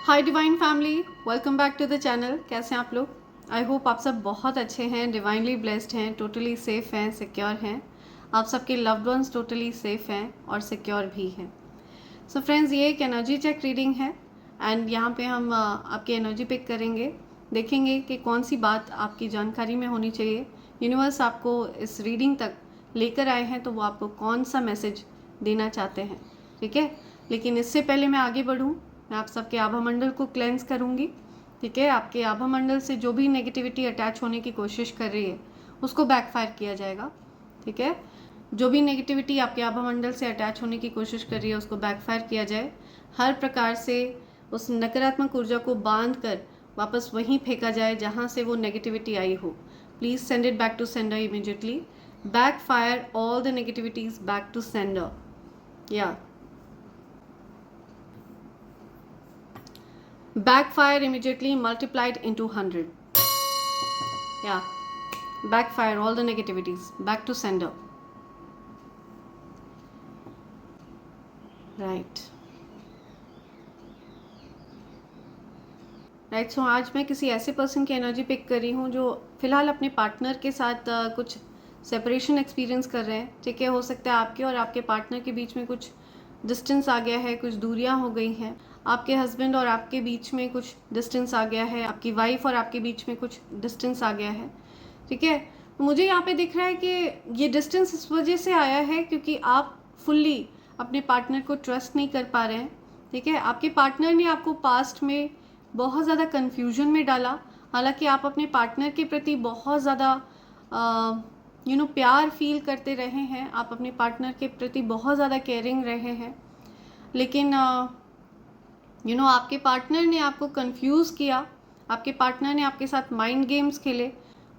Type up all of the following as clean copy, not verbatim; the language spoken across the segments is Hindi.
Hi divine family, welcome back to the channel. कैसे हैं आप लोग? आई होप आप सब बहुत अच्छे हैं, डिवाइनली ब्लेस्ड हैं, टोटली सेफ़ हैं, सिक्योर हैं। आप सबके लव्ड वंस टोटली सेफ़ हैं और सिक्योर भी हैं। सो फ्रेंड्स, ये एक एनर्जी चेक रीडिंग है एंड यहाँ पे हम आपकी एनर्जी पिक करेंगे, देखेंगे कि कौन सी बात आपकी जानकारी में होनी चाहिए। यूनिवर्स आपको इस रीडिंग तक लेकर आए हैं तो वो आपको कौन सा मैसेज देना चाहते हैं, ठीक है। लेकिन इससे पहले मैं आगे बढ़ूँ, मैं आप सबके आभा मंडल को क्लेंस करूँगी, ठीक है। आपके आभा मंडल से जो भी नेगेटिविटी अटैच होने की कोशिश कर रही है उसको बैकफायर किया जाएगा, ठीक है। जो भी नेगेटिविटी आपके आभा मंडल से अटैच होने की कोशिश कर रही है उसको बैकफायर किया जाए। हर प्रकार से उस नकारात्मक ऊर्जा को बांध कर वापस वहीं फेंका जाए जहाँ से वो नेगेटिविटी आई हो। Please send it back to sender immediately. Backfire all the negativities back to sender. या backfire immediately multiplied into 100. Yeah, backfire all the negativities back to sender. Right. सो आज मैं किसी ऐसे पर्सन की एनर्जी पिक कर रही हूँ जो फिलहाल अपने पार्टनर के साथ कुछ सेपरेशन एक्सपीरियंस कर रहे हैं, ठीक है। हो सकता है आपके और आपके पार्टनर के बीच में कुछ डिस्टेंस आ गया है, कुछ दूरियां हो गई हैं। आपके हस्बैंड और आपके बीच में कुछ डिस्टेंस आ गया है, आपकी वाइफ और आपके बीच में कुछ डिस्टेंस आ गया है, ठीक है। मुझे यहाँ पे दिख रहा है कि ये डिस्टेंस इस वजह से आया है क्योंकि आप फुल्ली अपने पार्टनर को ट्रस्ट नहीं कर पा रहे हैं, ठीक है। आपके पार्टनर ने आपको पास्ट में बहुत ज़्यादा कन्फ्यूजन में डाला। हालांकि आप अपने पार्टनर के प्रति बहुत ज़्यादा प्यार फील करते रहे हैं, आप अपने पार्टनर के प्रति बहुत ज़्यादा केयरिंग रहे हैं, लेकिन आपके पार्टनर ने आपको कंफ्यूज किया। आपके पार्टनर ने आपके साथ माइंड गेम्स खेले।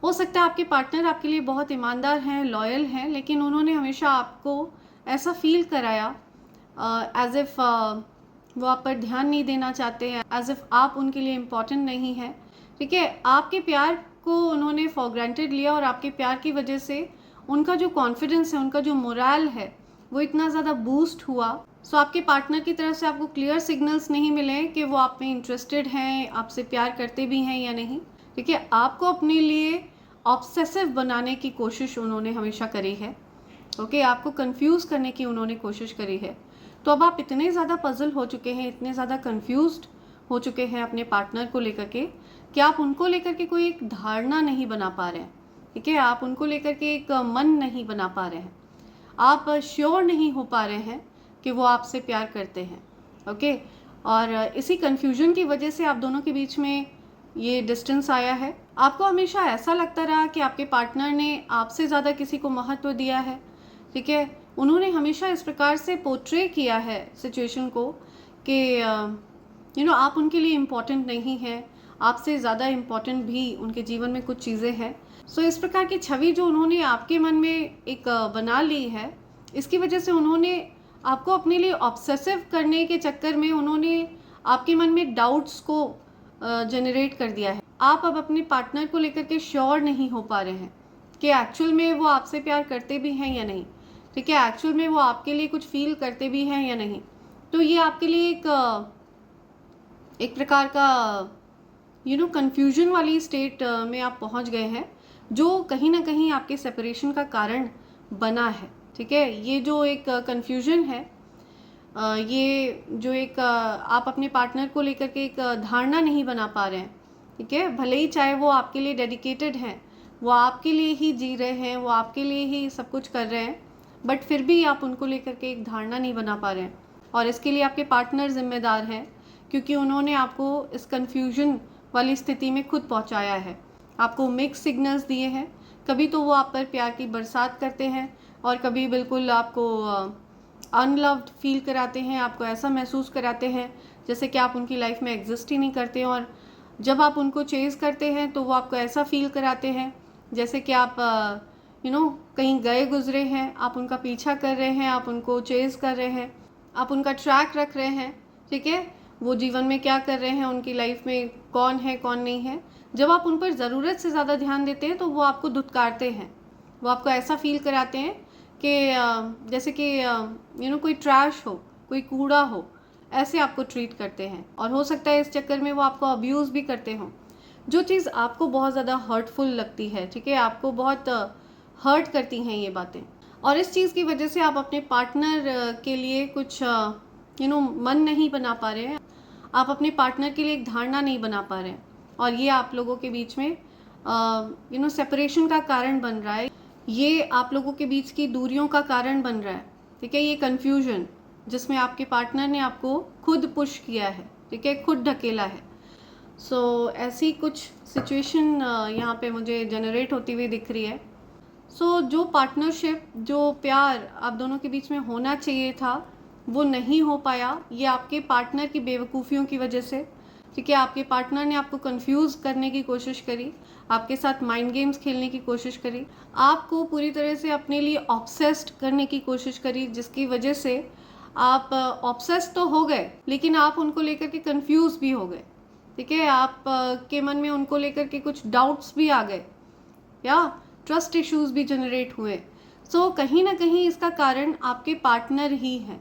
हो सकता है आपके पार्टनर आपके लिए बहुत ईमानदार हैं, लॉयल हैं, लेकिन उन्होंने हमेशा आपको ऐसा फील कराया एज इफ़ वो आप पर ध्यान नहीं देना चाहते हैं, एज इफ़ आप उनके लिए इम्पॉर्टेंट नहीं है, ठीक है। आपके प्यार को उन्होंने फॉर ग्रांटेड लिया और आपके प्यार की वजह से उनका जो कॉन्फिडेंस है, उनका जो मोरल है, वो इतना ज़्यादा बूस्ट हुआ। सो आपके पार्टनर की तरफ से आपको क्लियर सिग्नल्स नहीं मिले कि वो आप में इंटरेस्टेड हैं, आपसे प्यार करते भी हैं या नहीं, ठीक है। आपको अपने लिए ऑब्सेसिव बनाने की कोशिश उन्होंने हमेशा करी है, ओके। आपको कंफ्यूज करने की उन्होंने कोशिश करी है। तो अब आप इतने ज़्यादा पजल हो चुके हैं, इतने ज़्यादा कंफ्यूज्ड हो चुके हैं अपने पार्टनर को लेकर के कि आप उनको लेकर के कोई एक धारणा नहीं बना पा रहे हैं, ठीक है। आप उनको लेकर के एक मन नहीं बना पा रहे हैं, आप श्योर नहीं हो पा रहे हैं कि वो आपसे प्यार करते हैं, ओके। और इसी कन्फ्यूजन की वजह से आप दोनों के बीच में ये डिस्टेंस आया है। आपको हमेशा ऐसा लगता रहा कि आपके पार्टनर ने आपसे ज़्यादा किसी को महत्व दिया है, ठीक है। उन्होंने हमेशा इस प्रकार से पोर्ट्रे किया है सिचुएशन को कि आप उनके लिए इम्पॉर्टेंट नहीं हैं, आपसे ज़्यादा इम्पॉर्टेंट भी उनके जीवन में कुछ चीज़ें हैं। सो इस प्रकार की छवि जो उन्होंने आपके मन में एक बना ली है, इसकी वजह से उन्होंने आपको अपने लिए ऑब्सेसिव करने के चक्कर में उन्होंने आपके मन में डाउट्स को जनरेट कर दिया है। आप अब अपने पार्टनर को लेकर के श्योर नहीं हो पा रहे हैं कि एक्चुअल में वो आपसे प्यार करते भी हैं या नहीं, ठीक है। एक्चुअल में वो आपके लिए कुछ फील करते भी हैं या नहीं। तो ये आपके लिए एक प्रकार का कंफ्यूजन वाली स्टेट में आप पहुंच गए हैं, जो कहीं ना कहीं आपके सेपरेशन का कारण बना है, ठीक है। ये जो एक कंफ्यूजन है, ये जो एक आप अपने पार्टनर को लेकर के एक धारणा नहीं बना पा रहे हैं, ठीक है। भले ही चाहे वो आपके लिए डेडिकेटेड हैं, वो आपके लिए ही जी रहे हैं, वो आपके लिए ही सब कुछ कर रहे हैं, बट फिर भी आप उनको लेकर के एक धारणा नहीं बना पा रहे हैं। और इसके लिए आपके पार्टनर जिम्मेदार हैं, क्योंकि उन्होंने आपको इस कन्फ्यूजन वाली स्थिति में खुद पहुंचाया है। आपको मिक्स सिग्नल्स दिए हैं। कभी तो वो आप पर प्यार की बरसात करते हैं और कभी बिल्कुल आपको अनलव्ड फील कराते हैं, आपको ऐसा महसूस कराते हैं जैसे कि आप उनकी लाइफ में एग्जिस्ट ही नहीं करते हैं। और जब आप उनको चेज़ करते हैं तो वो आपको ऐसा फील कराते हैं जैसे कि आप कहीं गए गुजरे हैं, आप उनका पीछा कर रहे हैं, आप उनको चेज़ कर रहे हैं, आप उनका ट्रैक रख रहे हैं, ठीक है। वो जीवन में क्या कर रहे हैं, उनकी लाइफ में कौन है कौन नहीं है। जब आप उन पर ज़रूरत से ज़्यादा ध्यान देते हैं तो वो आपको धुतकारते हैं, वो आपको ऐसा फील कराते हैं कि जैसे कि कोई ट्रैश हो, कोई कूड़ा हो, ऐसे आपको ट्रीट करते हैं, और हो सकता है इस चक्कर में वो आपको अब्यूज़ भी करते हों, जो चीज़ आपको बहुत ज़्यादा हर्टफुल लगती है, ठीक है, आपको बहुत हर्ट करती हैं ये बातें, और इस चीज़ की वजह से आप अपने पार्टनर के लिए कुछ मन नहीं बना पा रहे हैं, आप अपने पार्टनर के लिए एक धारणा नहीं बना पा रहे हैं, और ये आप लोगों के बीच में सेपरेशन का कारण बन रहा है, ये आप लोगों के बीच की दूरियों का कारण बन रहा है, ठीक है, ये कन्फ्यूजन जिसमें आपके पार्टनर ने आपको खुद पुश किया है, ठीक है, खुद ढकेला है। सो ऐसी कुछ सिचुएशन यहाँ पे मुझे जनरेट होती हुई दिख रही है। सो जो पार्टनरशिप, जो प्यार आप दोनों के बीच में होना चाहिए था, वो नहीं हो पाया, ये आपके पार्टनर की बेवकूफ़ियों की वजह से, ठीक है, आपके पार्टनर ने आपको कंफ्यूज करने की कोशिश करी, आपके साथ माइंड गेम्स खेलने की कोशिश करी, आपको पूरी तरह से अपने लिए ऑब्सेस्ड करने की कोशिश करी, जिसकी वजह से आप ऑब्सेस्ड तो हो गए, लेकिन आप उनको लेकर के कंफ्यूज भी हो गए, ठीक है, आप के मन में उनको लेकर के कुछ डाउट्स भी आ गए, या ट्रस्ट इश्यूज भी जनरेट हुए। सो कहीं ना कहीं इसका कारण आपके पार्टनर ही है,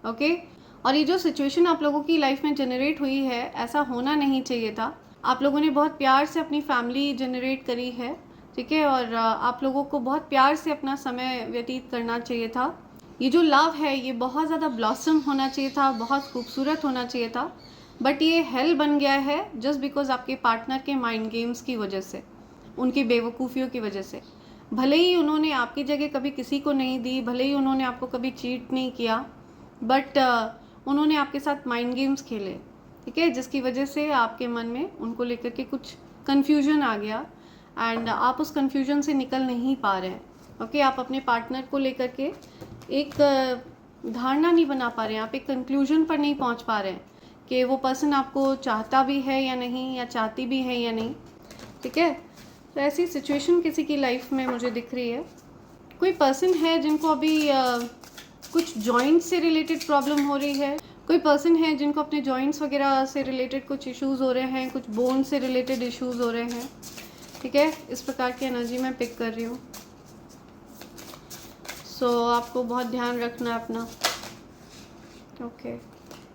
ओके। और ये जो सिचुएशन आप लोगों की लाइफ में जनरेट हुई है, ऐसा होना नहीं चाहिए था। आप लोगों ने बहुत प्यार से अपनी फैमिली जनरेट करी है, ठीक है, और आप लोगों को बहुत प्यार से अपना समय व्यतीत करना चाहिए था। ये जो लव है ये बहुत ज़्यादा ब्लॉसम होना चाहिए था, बहुत खूबसूरत होना चाहिए था, बट ये हेल बन गया है जस्ट बिकॉज आपके पार्टनर के माइंड गेम्स की वजह से, उनकी बेवकूफ़ियों की वजह से। भले ही उन्होंने आपकी जगह कभी किसी को नहीं दी, भले ही उन्होंने आपको कभी चीट नहीं किया, बट उन्होंने आपके साथ माइंड गेम्स खेले, ठीक है, जिसकी वजह से आपके मन में उनको लेकर के कुछ कन्फ्यूजन आ गया, एंड आप उस कन्फ्यूजन से निकल नहीं पा रहे हैं, ओके। आप अपने पार्टनर को लेकर के एक धारणा नहीं बना पा रहे हैं, आप एक कंक्लूजन पर नहीं पहुंच पा रहे हैं कि वो पर्सन आपको चाहता भी है या नहीं, या चाहती भी है या नहीं, ठीक है। तो ऐसी सिचुएशन किसी की लाइफ में मुझे दिख रही है। कोई पर्सन है जिनको अभी कुछ जॉइंट्स से रिलेटेड प्रॉब्लम हो रही है, कोई पर्सन है जिनको अपने जॉइंट्स वगैरह से रिलेटेड कुछ इश्यूज़ हो रहे हैं, कुछ बोन से रिलेटेड इश्यूज़ हो रहे हैं, ठीक है, इस प्रकार की एनर्जी मैं पिक कर रही हूँ। सो आपको बहुत ध्यान रखना है अपना, ओके,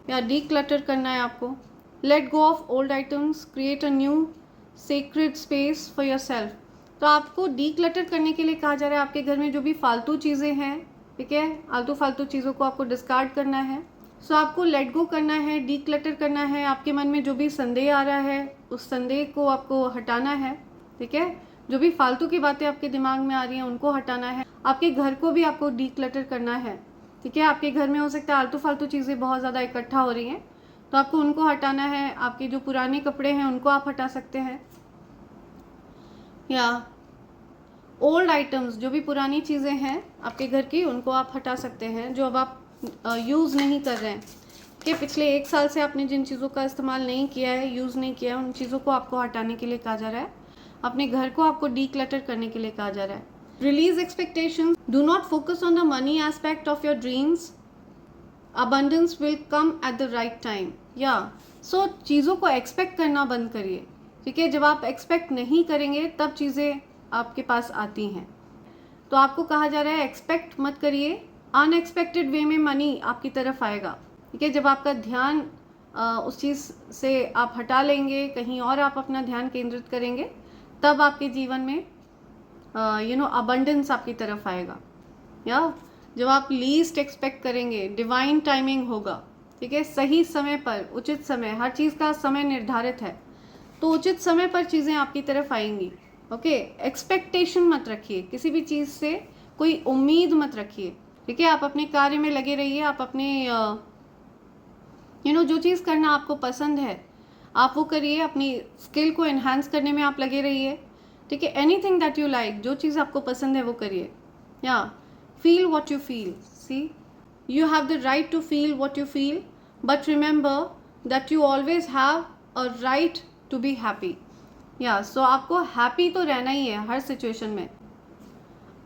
या डीक्लटर करना है आपको। Let go of old items, create a new sacred space for your self. तो आपको डीक्लटर करने के लिए कहा जा रहा है, आपके घर में जो भी फालतू चीज़ें हैं, ठीक है, आलतू फालतू चीज़ों को आपको डिस्कार्ड करना है। सो आपको लेट गो करना है, डीक्लटर करना है। आपके मन में जो भी संदेह आ रहा है उस संदेह को आपको हटाना है, ठीक है, जो भी फालतू की बातें आपके दिमाग में आ रही हैं उनको हटाना है। आपके घर को भी आपको डीक्लटर करना है, ठीक है, आपके घर में हो सकता है आलतू फालतू चीज़ें बहुत ज़्यादा इकट्ठा हो रही हैं, तो आपको उनको हटाना है। आपके जो पुराने कपड़े हैं उनको आप हटा सकते हैं, या ओल्ड आइटम्स, जो भी पुरानी चीज़ें हैं आपके घर की, उनको आप हटा सकते हैं, जो अब आप यूज़ नहीं कर रहे हैं, कि पिछले 1 साल से आपने जिन चीज़ों का इस्तेमाल नहीं किया है, यूज़ नहीं किया है, उन चीज़ों को आपको हटाने के लिए कहा जा रहा है। अपने घर को आपको डीक्लटर करने के लिए कहा जा रहा है। Release expectations, do not focus on the money aspect of your dreams, abundance will come at the right time. या सो चीज़ों को एक्सपेक्ट करना बंद करिए, ठीक है, जब आप एक्सपेक्ट नहीं करेंगे तब चीज़ें आपके पास आती हैं। तो आपको कहा जा रहा है एक्सपेक्ट मत करिए, अनएक्सपेक्टेड वे में मनी आपकी तरफ आएगा, ठीक है। जब आपका ध्यान उस चीज़ से आप हटा लेंगे, कहीं और आप अपना ध्यान केंद्रित करेंगे, तब आपके जीवन में अबंडेंस आपकी तरफ आएगा। या जब आप लीस्ट एक्सपेक्ट करेंगे, डिवाइन टाइमिंग होगा, ठीक है, सही समय पर, उचित समय, हर चीज़ का समय निर्धारित है, तो उचित समय पर चीज़ें आपकी तरफ आएंगी, ओके। एक्सपेक्टेशन मत रखिए, किसी भी चीज़ से कोई उम्मीद मत रखिए, ठीक है। आप अपने कार्य में लगे रहिए, आप अपने जो चीज़ करना आपको पसंद है आप वो करिए, अपनी स्किल को एनहांस करने में आप लगे रहिए, ठीक है। एनीथिंग दैट यू लाइक, जो चीज़ आपको पसंद है वो करिए। या feel what you feel, see you have the right to feel what you feel, but remember that you always have a right to be happy. या सो आपको हैप्पी तो रहना ही है हर सिचुएशन में।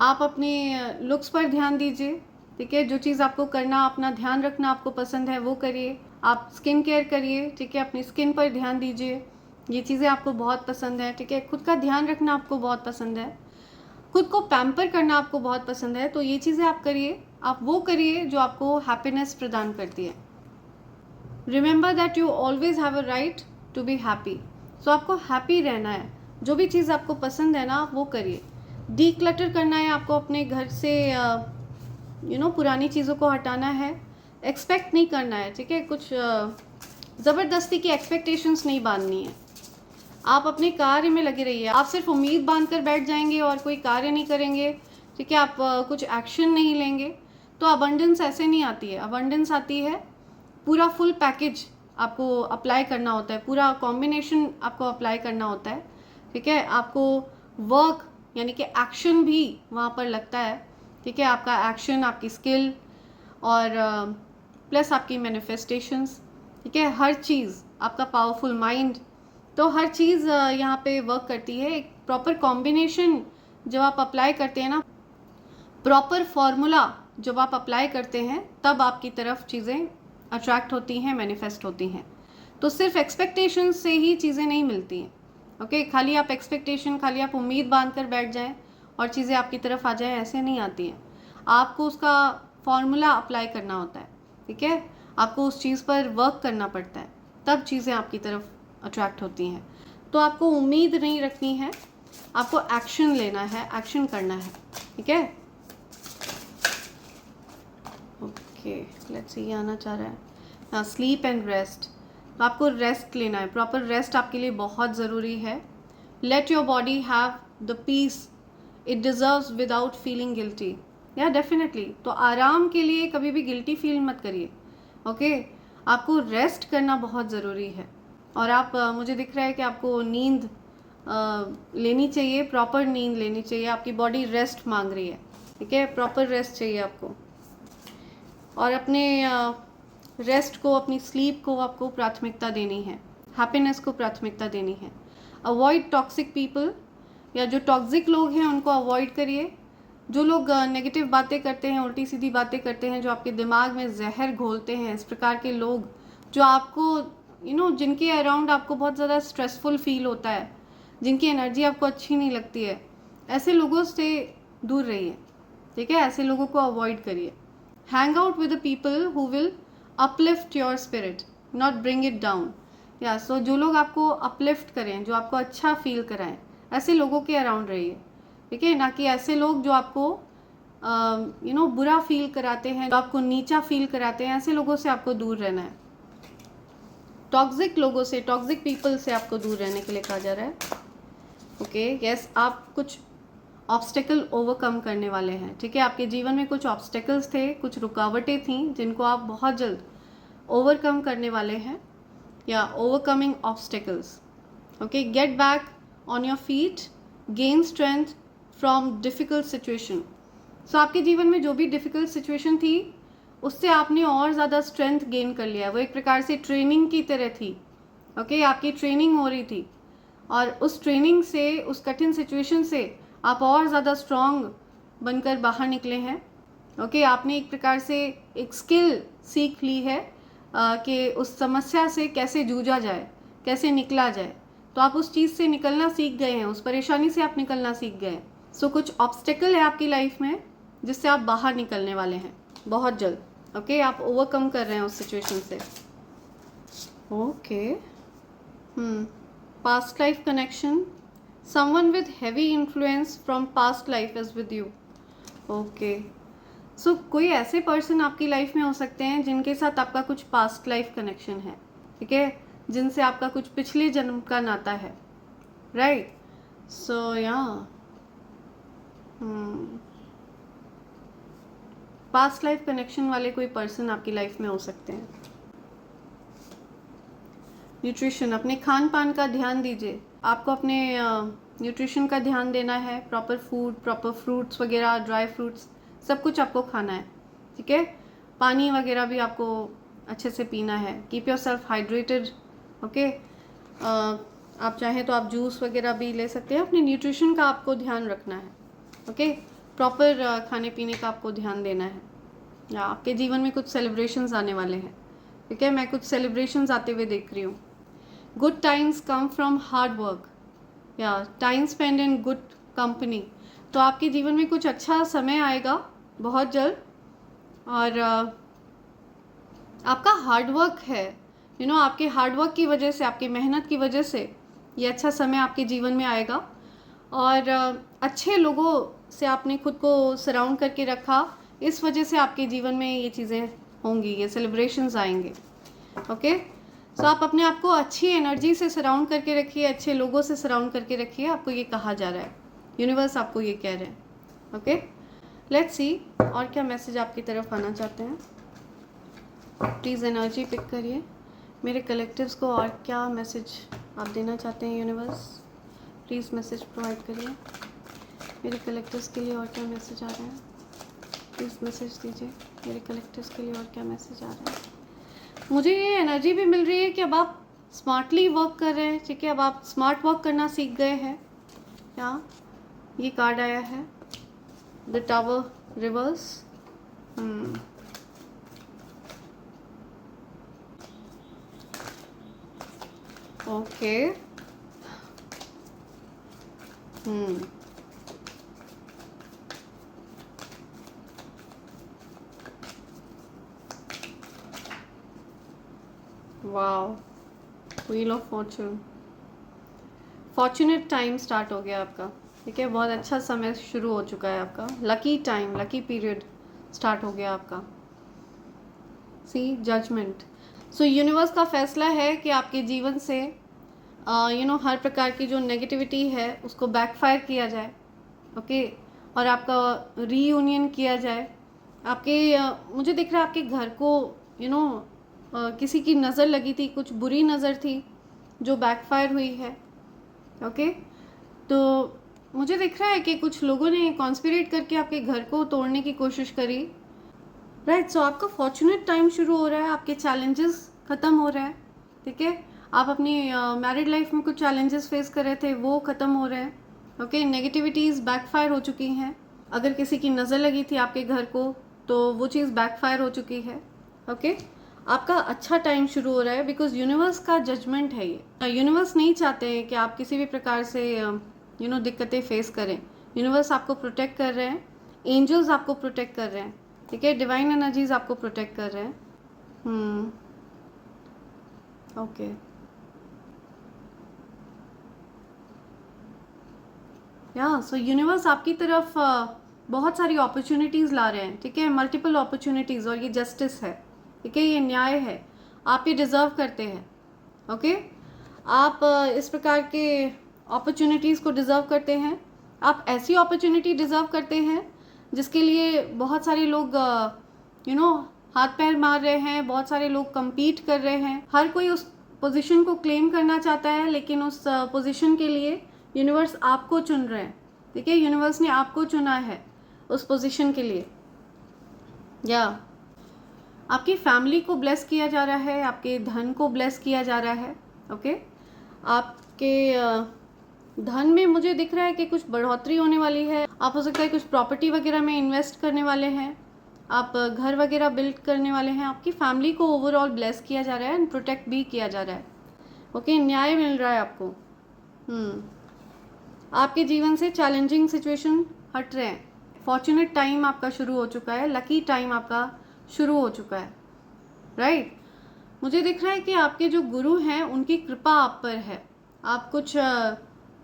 आप अपने लुक्स पर ध्यान दीजिए, ठीक है, जो चीज़ आपको करना, अपना ध्यान रखना आपको पसंद है वो करिए। आप स्किन केयर करिए, ठीक है, अपनी स्किन पर ध्यान दीजिए, ये चीज़ें आपको बहुत पसंद है, ठीक है। खुद का ध्यान रखना आपको बहुत पसंद है, खुद को पैम्पर करना आपको बहुत पसंद है, तो ये चीज़ें आप करिए, आप वो करिए जो आपको हैप्पीनेस प्रदान करती है। Remember that you always have a right to be happy. So आपको हैप्पी रहना है, जो भी चीज़ आपको पसंद है ना वो करिए। डीक्लटर करना है आपको अपने घर से, पुरानी चीज़ों को हटाना है। एक्सपेक्ट नहीं करना है, ठीक है, कुछ ज़बरदस्ती की एक्सपेक्टेशंस नहीं बांधनी है। आप अपने कार्य में लगे रहिए। आप सिर्फ उम्मीद बांध कर बैठ जाएंगे और कोई कार्य नहीं करेंगे, ठीक है, आप कुछ एक्शन नहीं लेंगे, तो अबंडेंस ऐसे नहीं आती है। अबंडेंस आती है पूरा फुल पैकेज आपको अप्लाई करना होता है, पूरा कॉम्बिनेशन आपको अप्लाई करना होता है, ठीक है। आपको वर्क यानी कि एक्शन भी वहाँ पर लगता है, ठीक है। आपका एक्शन, आपकी स्किल और प्लस आपकी मैनिफेस्टेशंस, ठीक है, हर चीज़, आपका पावरफुल माइंड, तो हर चीज़ यहाँ पे वर्क करती है। एक प्रॉपर कॉम्बिनेशन जब आप अप्लाई करते हैं ना, प्रॉपर फॉर्मूला जब आप अप्लाई करते हैं, तब आपकी तरफ चीज़ें अट्रैक्ट होती हैं, मैनिफेस्ट होती हैं। तो सिर्फ एक्सपेक्टेशन से ही चीज़ें नहीं मिलती हैं, ओके। खाली आप एक्सपेक्टेशन, खाली आप उम्मीद बांध कर बैठ जाएं और चीज़ें आपकी तरफ आ जाएं, ऐसे नहीं आती हैं। आपको उसका फॉर्मूला अप्लाई करना होता है, ठीक है। आपको उस चीज़ पर वर्क करना पड़ता है, तब चीज़ें आपकी तरफ अट्रैक्ट होती हैं। तो आपको उम्मीद नहीं रखनी है, आपको एक्शन लेना है, एक्शन करना है, ठीक है। ओके, लेट्स सी, ये आना चाह रहा है हाँ, स्लीप एंड रेस्ट। तो आपको रेस्ट लेना है, प्रॉपर रेस्ट आपके लिए बहुत ज़रूरी है। Let your body have the peace it deserves without feeling guilty. या डेफिनेटली, तो आराम के लिए कभी भी गिल्टी फील मत करिए, ओके। आपको रेस्ट करना बहुत ज़रूरी है। और आप मुझे दिख रहा है कि आपको नींद लेनी चाहिए, प्रॉपर नींद लेनी चाहिए। आपकी बॉडी रेस्ट मांग रही है, ठीक है, प्रॉपर रेस्ट चाहिए आपको। और अपने रेस्ट को, अपनी स्लीप को आपको प्राथमिकता देनी है, हैप्पीनेस को प्राथमिकता देनी है। अवॉइड टॉक्सिक पीपल, या जो टॉक्सिक लोग हैं उनको अवॉइड करिए। जो लोग नेगेटिव बातें करते हैं, उल्टी सीधी बातें करते हैं, जो आपके दिमाग में जहर घोलते हैं, इस प्रकार के लोग जो आपको जिनके अराउंड आपको बहुत ज़्यादा स्ट्रेसफुल फील होता है, जिनकी एनर्जी आपको अच्छी नहीं लगती है, ऐसे लोगों से दूर रहिए, ठीक है। ऐसे लोगों को अवॉइड करिए। Hang out with the people who will uplift your spirit, not bring it down. या सो जो लोग आपको अपलिफ्ट करें, जो आपको अच्छा फील कराएं, ऐसे लोगों के अराउंड रहिए, ठीक है। ना कि ऐसे लोग जो आपको बुरा फील कराते हैं, जो आपको नीचा फील कराते हैं, ऐसे लोगों से आपको दूर रहना है। टॉक्सिक लोगों से, टॉक्सिक पीपल से आपको दूर रहने के लिए कहा जा रहा है, ओके। यस, आप कुछ ऑब्स्टेकल ओवरकम करने वाले हैं, ठीक है। आपके जीवन में कुछ ऑब्स्टेकल्स थे, कुछ रुकावटें थीं, जिनको आप बहुत जल्द ओवरकम करने वाले हैं, या overcoming obstacles, okay. Get back on your feet, gain strength from difficult situation. So आपके जीवन में जो भी डिफ़िकल्ट सिचुएशन थी, उससे आपने और ज़्यादा स्ट्रेंथ गेन कर लिया है। वो एक प्रकार से ट्रेनिंग की तरह थी, ओके। आपकी ट्रेनिंग हो रही थी, और उस ट्रेनिंग से, उस कठिन सिचुएशन से आप और ज़्यादा स्ट्रॉन्ग बनकर बाहर निकले हैं, ओके। आपने एक प्रकार से एक स्किल सीख ली है कि उस समस्या से कैसे जूझा जाए, कैसे निकला जाए। तो आप उस चीज़ से निकलना सीख गए हैं, उस परेशानी से आप निकलना सीख गए हैं। सो कुछ ऑब्स्टेकल है आपकी लाइफ में जिससे आप बाहर निकलने वाले हैं बहुत जल्द, ओके। आप ओवरकम कर रहे हैं उस सिचुएशन से, okay. Past life connection, someone with heavy influence from past life is with you, okay. So कोई ऐसे पर्सन आपकी लाइफ में हो सकते हैं जिनके साथ आपका कुछ पास्ट लाइफ कनेक्शन है, ठीक है, जिनसे आपका कुछ पिछले जन्म का नाता है, राइट। सो या पास्ट लाइफ कनेक्शन वाले कोई पर्सन आपकी लाइफ में हो सकते हैं। न्यूट्रिशन, अपने खान पान का ध्यान दीजिए। आपको अपने न्यूट्रिशन का ध्यान देना है, प्रॉपर फूड, प्रॉपर फ्रूट्स वगैरह, ड्राई फ्रूट्स, सब कुछ आपको खाना है, ठीक है। पानी वगैरह भी आपको अच्छे से पीना है। Keep your self hydrated, okay. आप चाहें तो आप जूस वगैरह भी ले सकते हैं। अपने न्यूट्रिशन का आपको ध्यान रखना है, ओके। प्रॉपर खाने पीने का आपको ध्यान देना है। या आपके जीवन में कुछ सेलिब्रेशंस आने वाले हैं, ठीक है। मैं कुछ सेलिब्रेशंस आते हुए देख रही हूँ। Good times come from hard work, या time spend in good company. तो आपके जीवन में कुछ अच्छा समय आएगा बहुत जल्द, और आपका हार्ड वर्क है, आपके हार्डवर्क की वजह से, आपकी मेहनत की वजह से ये अच्छा समय आपके जीवन में आएगा। और अच्छे लोगों से आपने खुद को सराउंड करके रखा, इस वजह से आपके जीवन में ये चीज़ें होंगी, ये सेलिब्रेशंस आएंगे। ओके, सो आप अपने आप को अच्छी एनर्जी से सराउंड करके रखिए, अच्छे लोगों से सराउंड करके रखिए, आपको ये कहा जा रहा है, यूनिवर्स आपको ये कह रहे हैं। ओके, लेट्स सी और क्या मैसेज आपकी तरफ आना चाहते हैं। प्लीज़ एनर्जी पिक करिए, मेरे कलेक्टिव्स को और क्या मैसेज आप देना चाहते हैं यूनिवर्स। प्लीज़ मैसेज प्रोवाइड करिए, मेरे कलेक्टिव्स के लिए और क्या मैसेज आ रहे हैं। प्लीज़ मैसेज दीजिए, मेरे कलेक्टिव्स के लिए और क्या मैसेज आ रहे हैं। मुझे ये एनर्जी भी मिल रही है कि अब आप स्मार्टली वर्क कर रहे हैं, ठीक है, अब आप स्मार्ट वर्क करना सीख गए हैं। यहाँ ये कार्ड आया है, the tower reverse. Okay, wow, wheel of Fortune. Fortunate time start हो गया आपका, ठीक है, बहुत अच्छा समय शुरू हो चुका है आपका, lucky time, lucky period start हो गया आपका। सी जजमेंट। सो यूनिवर्स का फैसला है कि आपके जीवन से हर प्रकार की जो नेगेटिविटी है उसको बैकफायर किया जाए। ओके, और आपका रीयूनियन किया जाए। आपके मुझे दिख रहा है आपके घर को किसी की नज़र लगी थी, कुछ बुरी नज़र थी जो बैकफायर हुई है। ओके, तो मुझे दिख रहा है कि कुछ लोगों ने कॉन्स्पिरेट करके आपके घर को तोड़ने की कोशिश करी। राइट, सो आपका फॉर्चुनेट टाइम शुरू हो रहा है, आपके चैलेंजेस ख़त्म हो रहे हैं, ठीक है। आप अपनी मैरिड लाइफ में कुछ चैलेंजेस फेस कर रहे थे, वो ख़त्म हो रहे हैं। ओके, नेगेटिविटीज़ बैकफायर हो चुकी हैं। अगर किसी की नज़र लगी थी आपके घर को तो वो चीज़ बैकफायर हो चुकी है। ओके, आपका अच्छा टाइम शुरू हो रहा है, बिकॉज यूनिवर्स का जजमेंट है ये। यूनिवर्स नहीं चाहते हैं कि आप किसी भी प्रकार से दिक्कतें फेस करें। यूनिवर्स आपको प्रोटेक्ट कर रहे हैं, एंजल्स आपको प्रोटेक्ट कर रहे हैं, ठीक है, डिवाइन एनर्जीज आपको प्रोटेक्ट कर रहे हैं। ओके, सो यूनिवर्स आपकी तरफ बहुत सारी अपॉर्चुनिटीज़ ला रहे हैं, ठीक है, मल्टीपल अपॉर्चुनिटीज़, और ये जस्टिस है, ठीक है, ये न्याय है, आप ये डिज़र्व करते हैं। ओके, आप इस प्रकार के अपॉर्चुनिटीज़ को डिज़र्व करते हैं। आप ऐसी अपॉर्चुनिटी डिज़र्व करते हैं जिसके लिए बहुत सारे लोग हाथ पैर मार रहे हैं, बहुत सारे लोग compete कर रहे हैं। हर कोई उस पोजीशन को क्लेम करना चाहता है, लेकिन उस पोजीशन के लिए यूनिवर्स आपको चुन रहे हैं, ठीक है, यूनिवर्स ने आपको चुना है उस पोजीशन के लिए। आपकी फैमिली को ब्लेस किया जा रहा है, आपके धन को ब्लेस किया जा रहा है। ओके, आपके धन में मुझे दिख रहा है कि कुछ बढ़ोतरी होने वाली है। आप हो सकता है कुछ प्रॉपर्टी वगैरह में इन्वेस्ट करने वाले हैं, आप घर वगैरह बिल्ड करने वाले हैं। आपकी फैमिली को ओवरऑल ब्लेस किया जा रहा है एंड प्रोटेक्ट भी किया जा रहा है। ओके, न्याय मिल रहा है आपको। आपके जीवन से चैलेंजिंग सिचुएशन हट रहे हैं। फॉर्चुनेट टाइम आपका शुरू हो चुका है, लकी टाइम आपका शुरू हो चुका है। राइट, मुझे दिख रहा है कि आपके जो गुरु हैं उनकी कृपा आप पर है। आप कुछ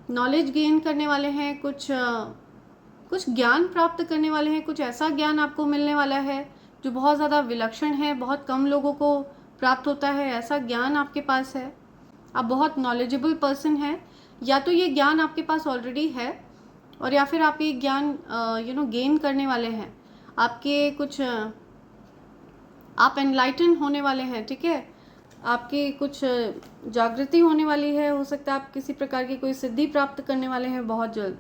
नॉलेज गेन करने वाले हैं, कुछ ज्ञान प्राप्त करने वाले हैं। कुछ ऐसा ज्ञान आपको मिलने वाला है जो बहुत ज़्यादा विलक्षण है, बहुत कम लोगों को प्राप्त होता है, ऐसा ज्ञान आपके पास है। आप बहुत नॉलेजेबल पर्सन हैं, या तो ये ज्ञान आपके पास ऑलरेडी है, और या फिर आप ये ज्ञान गेन करने वाले हैं। आपके कुछ आप एनलाइटन होने वाले हैं, ठीक है, आपकी कुछ जागृति होने वाली है। हो सकता है आप किसी प्रकार की कोई सिद्धि प्राप्त करने वाले हैं बहुत जल्द।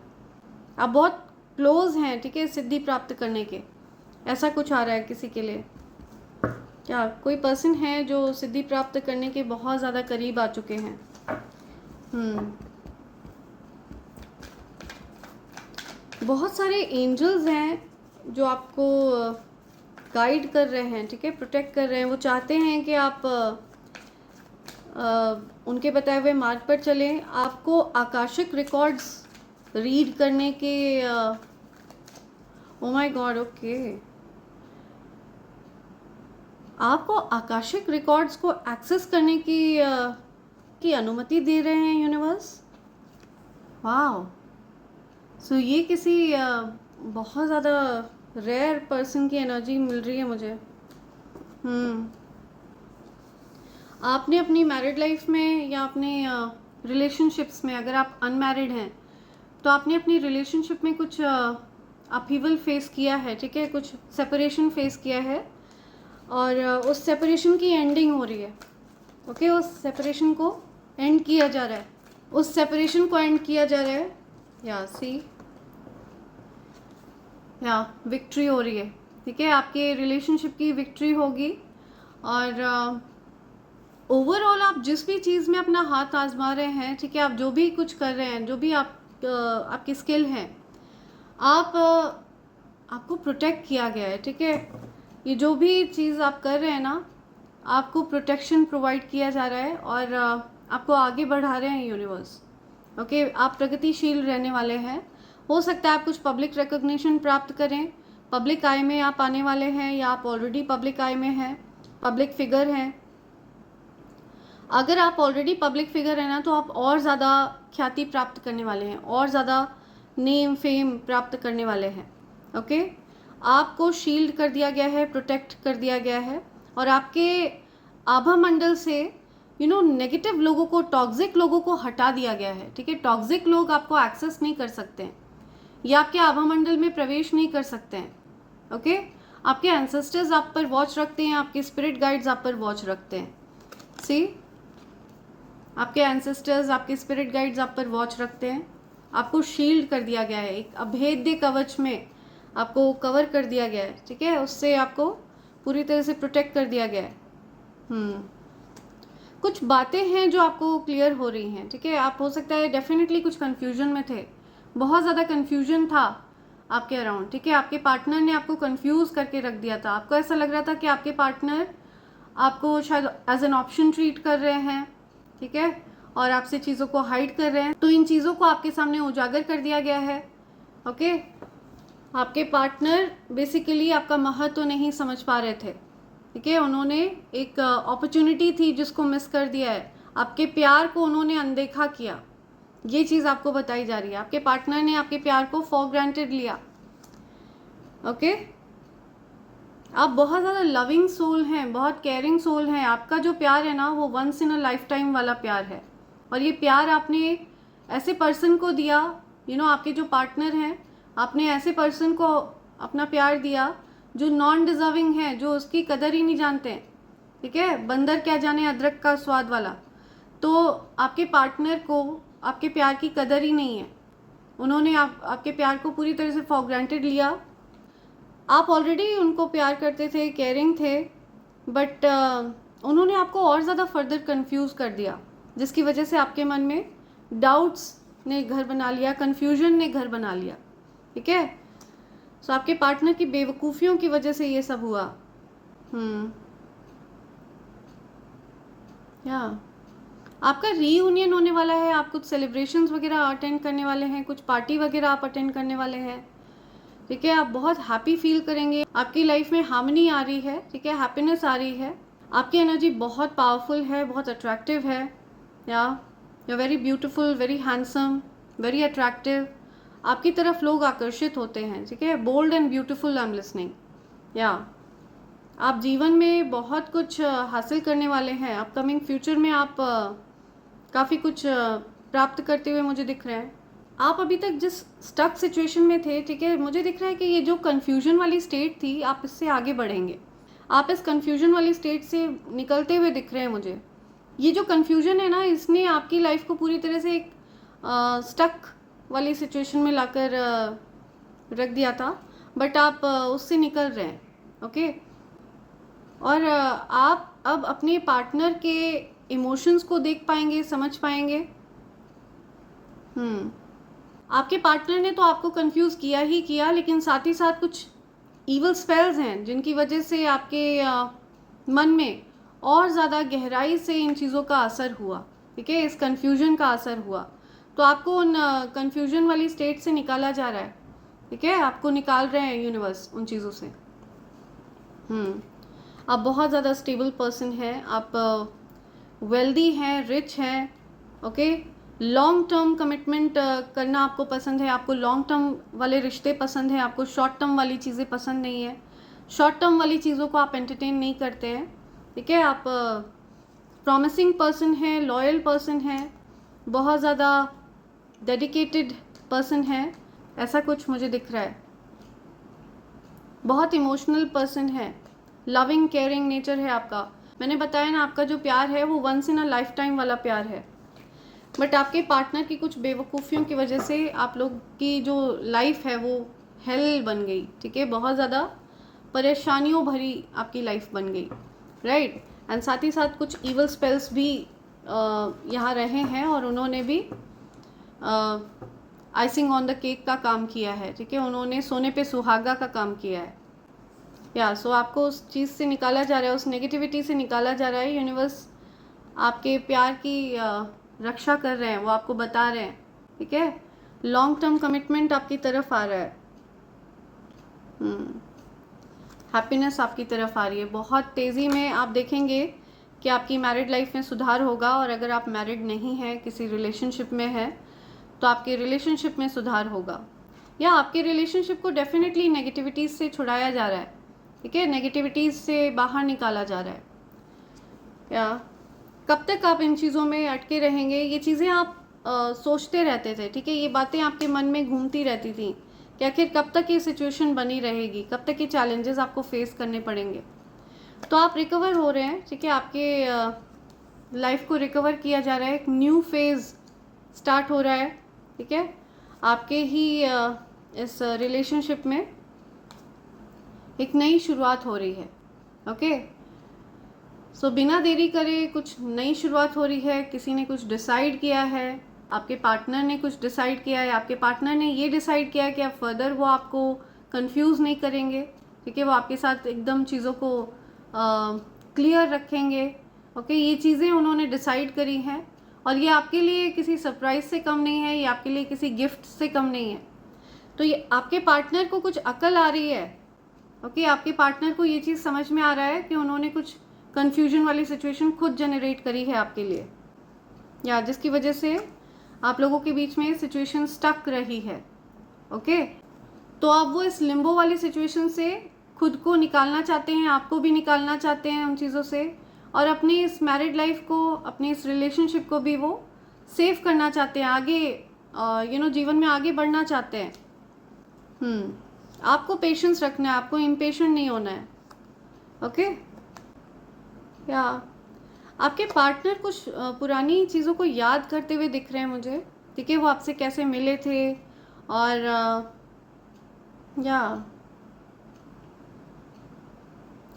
आप बहुत क्लोज हैं, ठीक है, सिद्धि प्राप्त करने के, ऐसा कुछ आ रहा है किसी के लिए। क्या कोई पर्सन है जो सिद्धि प्राप्त करने के बहुत ज़्यादा करीब आ चुके हैं। बहुत सारे एंजल्स हैं जो आपको गाइड कर रहे हैं, ठीक है, प्रोटेक्ट कर रहे हैं। वो चाहते हैं कि आप उनके बताए हुए मार्ग पर चलें। आपको आकाशिक रिकॉर्ड्स रीड करने के ओ माय गॉड, ओके, आपको आकाशिक रिकॉर्ड्स को एक्सेस करने की अनुमति दे रहे हैं यूनिवर्स। वाह, सो ये किसी बहुत ज़्यादा रेयर पर्सन की एनर्जी मिल रही है मुझे। आपने अपनी मैरिड लाइफ में या अपने रिलेशनशिप्स में, अगर आप अनमैरिड हैं तो आपने अपनी रिलेशनशिप में कुछ अपहीवल फेस किया है, ठीक है, कुछ सेपरेशन फेस किया है और उस सेपरेशन की एंडिंग हो रही है। ओके, उस सेपरेशन को एंड किया जा रहा है, उस सेपरेशन को एंड किया जा रहा है। या सी, या विक्ट्री हो रही है, ठीक है, आपके रिलेशनशिप की विक्ट्री होगी। और ओवरऑल आप जिस भी चीज़ में अपना हाथ आजमा रहे हैं, ठीक है, आप जो भी कुछ कर रहे हैं, जो भी आपकी स्किल है, आपको प्रोटेक्ट किया गया है, ठीक है। ये जो भी चीज़ आप कर रहे हैं ना, आपको प्रोटेक्शन प्रोवाइड किया जा रहा है और आपको आगे बढ़ा रहे हैं यूनिवर्स। ओके, आप प्रगतिशील रहने वाले हैं। हो सकता है आप कुछ पब्लिक रिकॉग्निशन प्राप्त करें, पब्लिक आई में आप आने वाले हैं, या आप ऑलरेडी पब्लिक आई में हैं, पब्लिक फिगर हैं। अगर आप ऑलरेडी पब्लिक फिगर हैं ना, तो आप और ज़्यादा ख्याति प्राप्त करने वाले हैं, और ज़्यादा नेम फेम प्राप्त करने वाले हैं। ओके, आपको शील्ड कर दिया गया है, प्रोटेक्ट कर दिया गया है, और आपके आभा मंडल से नेगेटिव लोगों को, टॉक्सिक लोगों को हटा दिया गया है, ठीक है। टॉक्सिक लोग आपको एक्सेस नहीं कर सकते हैं, या आपके आभा मंडल में प्रवेश नहीं कर सकते हैं। ओके, आपके एंसेस्टर्स आप पर वॉच रखते हैं, आपके स्पिरिट गाइड्स आप पर वॉच रखते हैं। सी, आपके एंसेस्टर्स, आपके स्पिरिट गाइड्स आप पर वॉच रखते हैं। आपको शील्ड कर दिया गया है, एक अभेद्य कवच में आपको कवर कर दिया गया है, ठीक है, उससे आपको पूरी तरह से प्रोटेक्ट कर दिया गया है। कुछ बातें हैं जो आपको क्लियर हो रही हैं, ठीक है। आप हो सकता है डेफिनेटली कुछ कन्फ्यूजन में थे, बहुत ज़्यादा कन्फ्यूजन था आपके अराउंड, ठीक है। आपके पार्टनर ने आपको कन्फ्यूज़ करके रख दिया था। आपको ऐसा लग रहा था कि आपके पार्टनर आपको शायद एज एन ऑप्शन ट्रीट कर रहे हैं, ठीक है, और आपसे चीज़ों को हाइड कर रहे हैं। तो इन चीज़ों को आपके सामने उजागर कर दिया गया है। ओके, आपके पार्टनर बेसिकली आपका महत्व नहीं समझ पा रहे थे, ठीक है। उन्होंने एक अपॉर्चुनिटी थी जिसको मिस कर दिया है, आपके प्यार को उन्होंने अनदेखा किया। ये चीज़ आपको बताई जा रही है, आपके पार्टनर ने आपके प्यार को फॉर ग्रांटेड लिया। ओके, आप बहुत ज़्यादा लविंग सोल हैं, बहुत केयरिंग सोल हैं। आपका जो प्यार है ना, वो once in a lifetime वाला प्यार है, और ये प्यार आपने ऐसे पर्सन को दिया, आपके जो पार्टनर हैं, आपने ऐसे पर्सन को अपना प्यार दिया जो नॉन डिजर्विंग है, जो उसकी कदर ही नहीं जानते, ठीक है। बंदर क्या जाने अदरक का स्वाद वाला। तो आपके पार्टनर को आपके प्यार की कदर ही नहीं है। उन्होंने आपके प्यार को पूरी तरह से फॉर ग्रांटेड लिया। आप ऑलरेडी उनको प्यार करते थे, केयरिंग थे, बट उन्होंने आपको और ज़्यादा फर्दर कंफ्यूज कर दिया, जिसकी वजह से आपके मन में डाउट्स ने घर बना लिया, कंफ्यूजन ने घर बना लिया, ठीक है। सो आपके पार्टनर की बेवकूफ़ियों की वजह से ये सब हुआ। या आपका रीयूनियन होने वाला है, आप कुछ सेलिब्रेशंस वगैरह अटेंड करने वाले हैं, कुछ पार्टी वगैरह आप अटेंड करने वाले हैं, ठीक है। आप बहुत हैप्पी फील करेंगे, आपकी लाइफ में हार्मनी आ रही है, ठीक है, हैप्पीनेस आ रही है। आपकी एनर्जी बहुत पावरफुल है, बहुत अट्रैक्टिव है। या you are very beautiful, very handsome, very attractive. आपकी तरफ लोग आकर्षित होते हैं, ठीक है। Bold and beautiful, I am listening. या आप जीवन में बहुत कुछ हासिल करने वाले हैं। अपकमिंग फ्यूचर में आप काफ़ी कुछ प्राप्त करते हुए मुझे दिख रहे हैं। आप अभी तक जिस स्टक सिचुएशन में थे, ठीक है, मुझे दिख रहा है कि ये जो कन्फ्यूजन वाली स्टेट थी, आप इससे आगे बढ़ेंगे। आप इस कन्फ्यूजन वाली स्टेट से निकलते हुए दिख रहे हैं मुझे। ये जो कन्फ्यूजन है ना, इसने आपकी लाइफ को पूरी तरह से एक स्टक वाली सिचुएशन में लाकर रख दिया था, बट आप उससे निकल रहे हैं। ओके, और आप अब अपने पार्टनर के इमोशंस को देख पाएंगे, समझ पाएंगे। आपके पार्टनर ने तो आपको कंफ्यूज किया ही किया, लेकिन साथ ही साथ कुछ ईवल स्पेल्स हैं जिनकी वजह से आपके मन में और ज़्यादा गहराई से इन चीज़ों का असर हुआ, ठीक है, इस कन्फ्यूजन का असर हुआ। तो आपको उन कन्फ्यूजन वाली स्टेट से निकाला जा रहा है, ठीक है, आपको निकाल रहे हैं यूनिवर्स उन चीज़ों से। आप बहुत ज़्यादा स्टेबल पर्सन हैं, आप वेल्दी हैं, रिच हैं, ओके। लॉन्ग टर्म कमिटमेंट करना आपको पसंद है, आपको लॉन्ग टर्म वाले रिश्ते पसंद हैं, आपको शॉर्ट टर्म वाली चीज़ें पसंद नहीं है, शॉर्ट टर्म वाली चीज़ों को आप एंटरटेन नहीं करते हैं, ठीक है। आप प्रॉमिसिंग पर्सन हैं, लॉयल पर्सन हैं, बहुत ज़्यादा डेडिकेटेड पर्सन है, ऐसा कुछ मुझे दिख रहा है। बहुत इमोशनल पर्सन है, लविंग केयरिंग नेचर है आपका। मैंने बताया ना, आपका जो प्यार है वो once in a lifetime वाला प्यार है, बट आपके पार्टनर की कुछ बेवकूफ़ियों की वजह से आप लोग की जो लाइफ है वो हेल बन गई, ठीक है। बहुत ज़्यादा परेशानियों भरी आपकी लाइफ बन गई, राइट। एंड साथ ही साथ कुछ इवल स्पेल्स भी यहाँ रहे हैं और उन्होंने भी आइसिंग ऑन द केक का काम किया है, ठीक है। उन्होंने सोने पे सुहागा का काम किया है, या सो आपको उस चीज़ से निकाला जा रहा है, उस नेगेटिविटी से निकाला जा रहा है। यूनिवर्स आपके प्यार की रक्षा कर रहे हैं, वो आपको बता रहे हैं, ठीक है। लॉन्ग टर्म कमिटमेंट आपकी तरफ आ रहा है, हैप्पीनेस आपकी तरफ आ रही है। बहुत तेज़ी में आप देखेंगे कि आपकी मैरिड लाइफ में सुधार होगा, और अगर आप मैरिड नहीं हैं, किसी रिलेशनशिप में है, तो आपके रिलेशनशिप में सुधार होगा, या आपके रिलेशनशिप को डेफिनेटली नेगेटिविटीज़ से छुड़ाया जा रहा है, ठीक है। नेगेटिविटीज़ से बाहर निकाला जा रहा है। या कब तक आप इन चीज़ों में अटके रहेंगे? ये चीज़ें आप सोचते रहते थे, ठीक है। ये बातें आपके मन में घूमती रहती थी कि आखिर कब तक ये सिचुएशन बनी रहेगी, कब तक ये चैलेंजेस आपको फेस करने पड़ेंगे। तो आप रिकवर हो रहे हैं, ठीक है। आपके लाइफ को रिकवर किया जा रहा है, एक न्यू फेज़ स्टार्ट हो रहा है, ठीक है। आपके ही इस रिलेशनशिप में एक नई शुरुआत हो रही है, ओके। सो बिना देरी करे कुछ नई शुरुआत हो रही है। किसी ने कुछ डिसाइड किया है, आपके पार्टनर ने कुछ डिसाइड किया है, आपके पार्टनर ने ये डिसाइड किया है कि अब फर्दर वो आपको कंफ्यूज नहीं करेंगे, ठीक है। वो आपके साथ एकदम चीज़ों को क्लियर रखेंगे, ओके। ये चीज़ें उन्होंने डिसाइड करी हैं, और ये आपके लिए किसी सरप्राइज से कम नहीं है, ये आपके लिए किसी गिफ्ट से कम नहीं है। तो ये आपके पार्टनर को कुछ अकल आ रही है, ओके। आपके पार्टनर को ये चीज़ समझ में आ रहा है कि उन्होंने कुछ कन्फ्यूजन वाली सिचुएशन खुद जनरेट करी है आपके लिए, या जिसकी वजह से आप लोगों के बीच में सिचुएशन स्टक रही है, ओके। तो आप वो इस लिम्बो वाली सिचुएशन से खुद को निकालना चाहते हैं, आपको भी निकालना चाहते हैं उन चीज़ों से, और अपनी इस मैरिड लाइफ को, अपनी इस रिलेशनशिप को भी वो सेव करना चाहते हैं, आगे जीवन में आगे बढ़ना चाहते हैं। आपको पेशेंस रखना है, आपको इम्पेशेंट नहीं होना है, ओके। या आपके पार्टनर कुछ पुरानी चीज़ों को याद करते हुए दिख रहे हैं मुझे, ठीक है। वो आपसे कैसे मिले थे, और या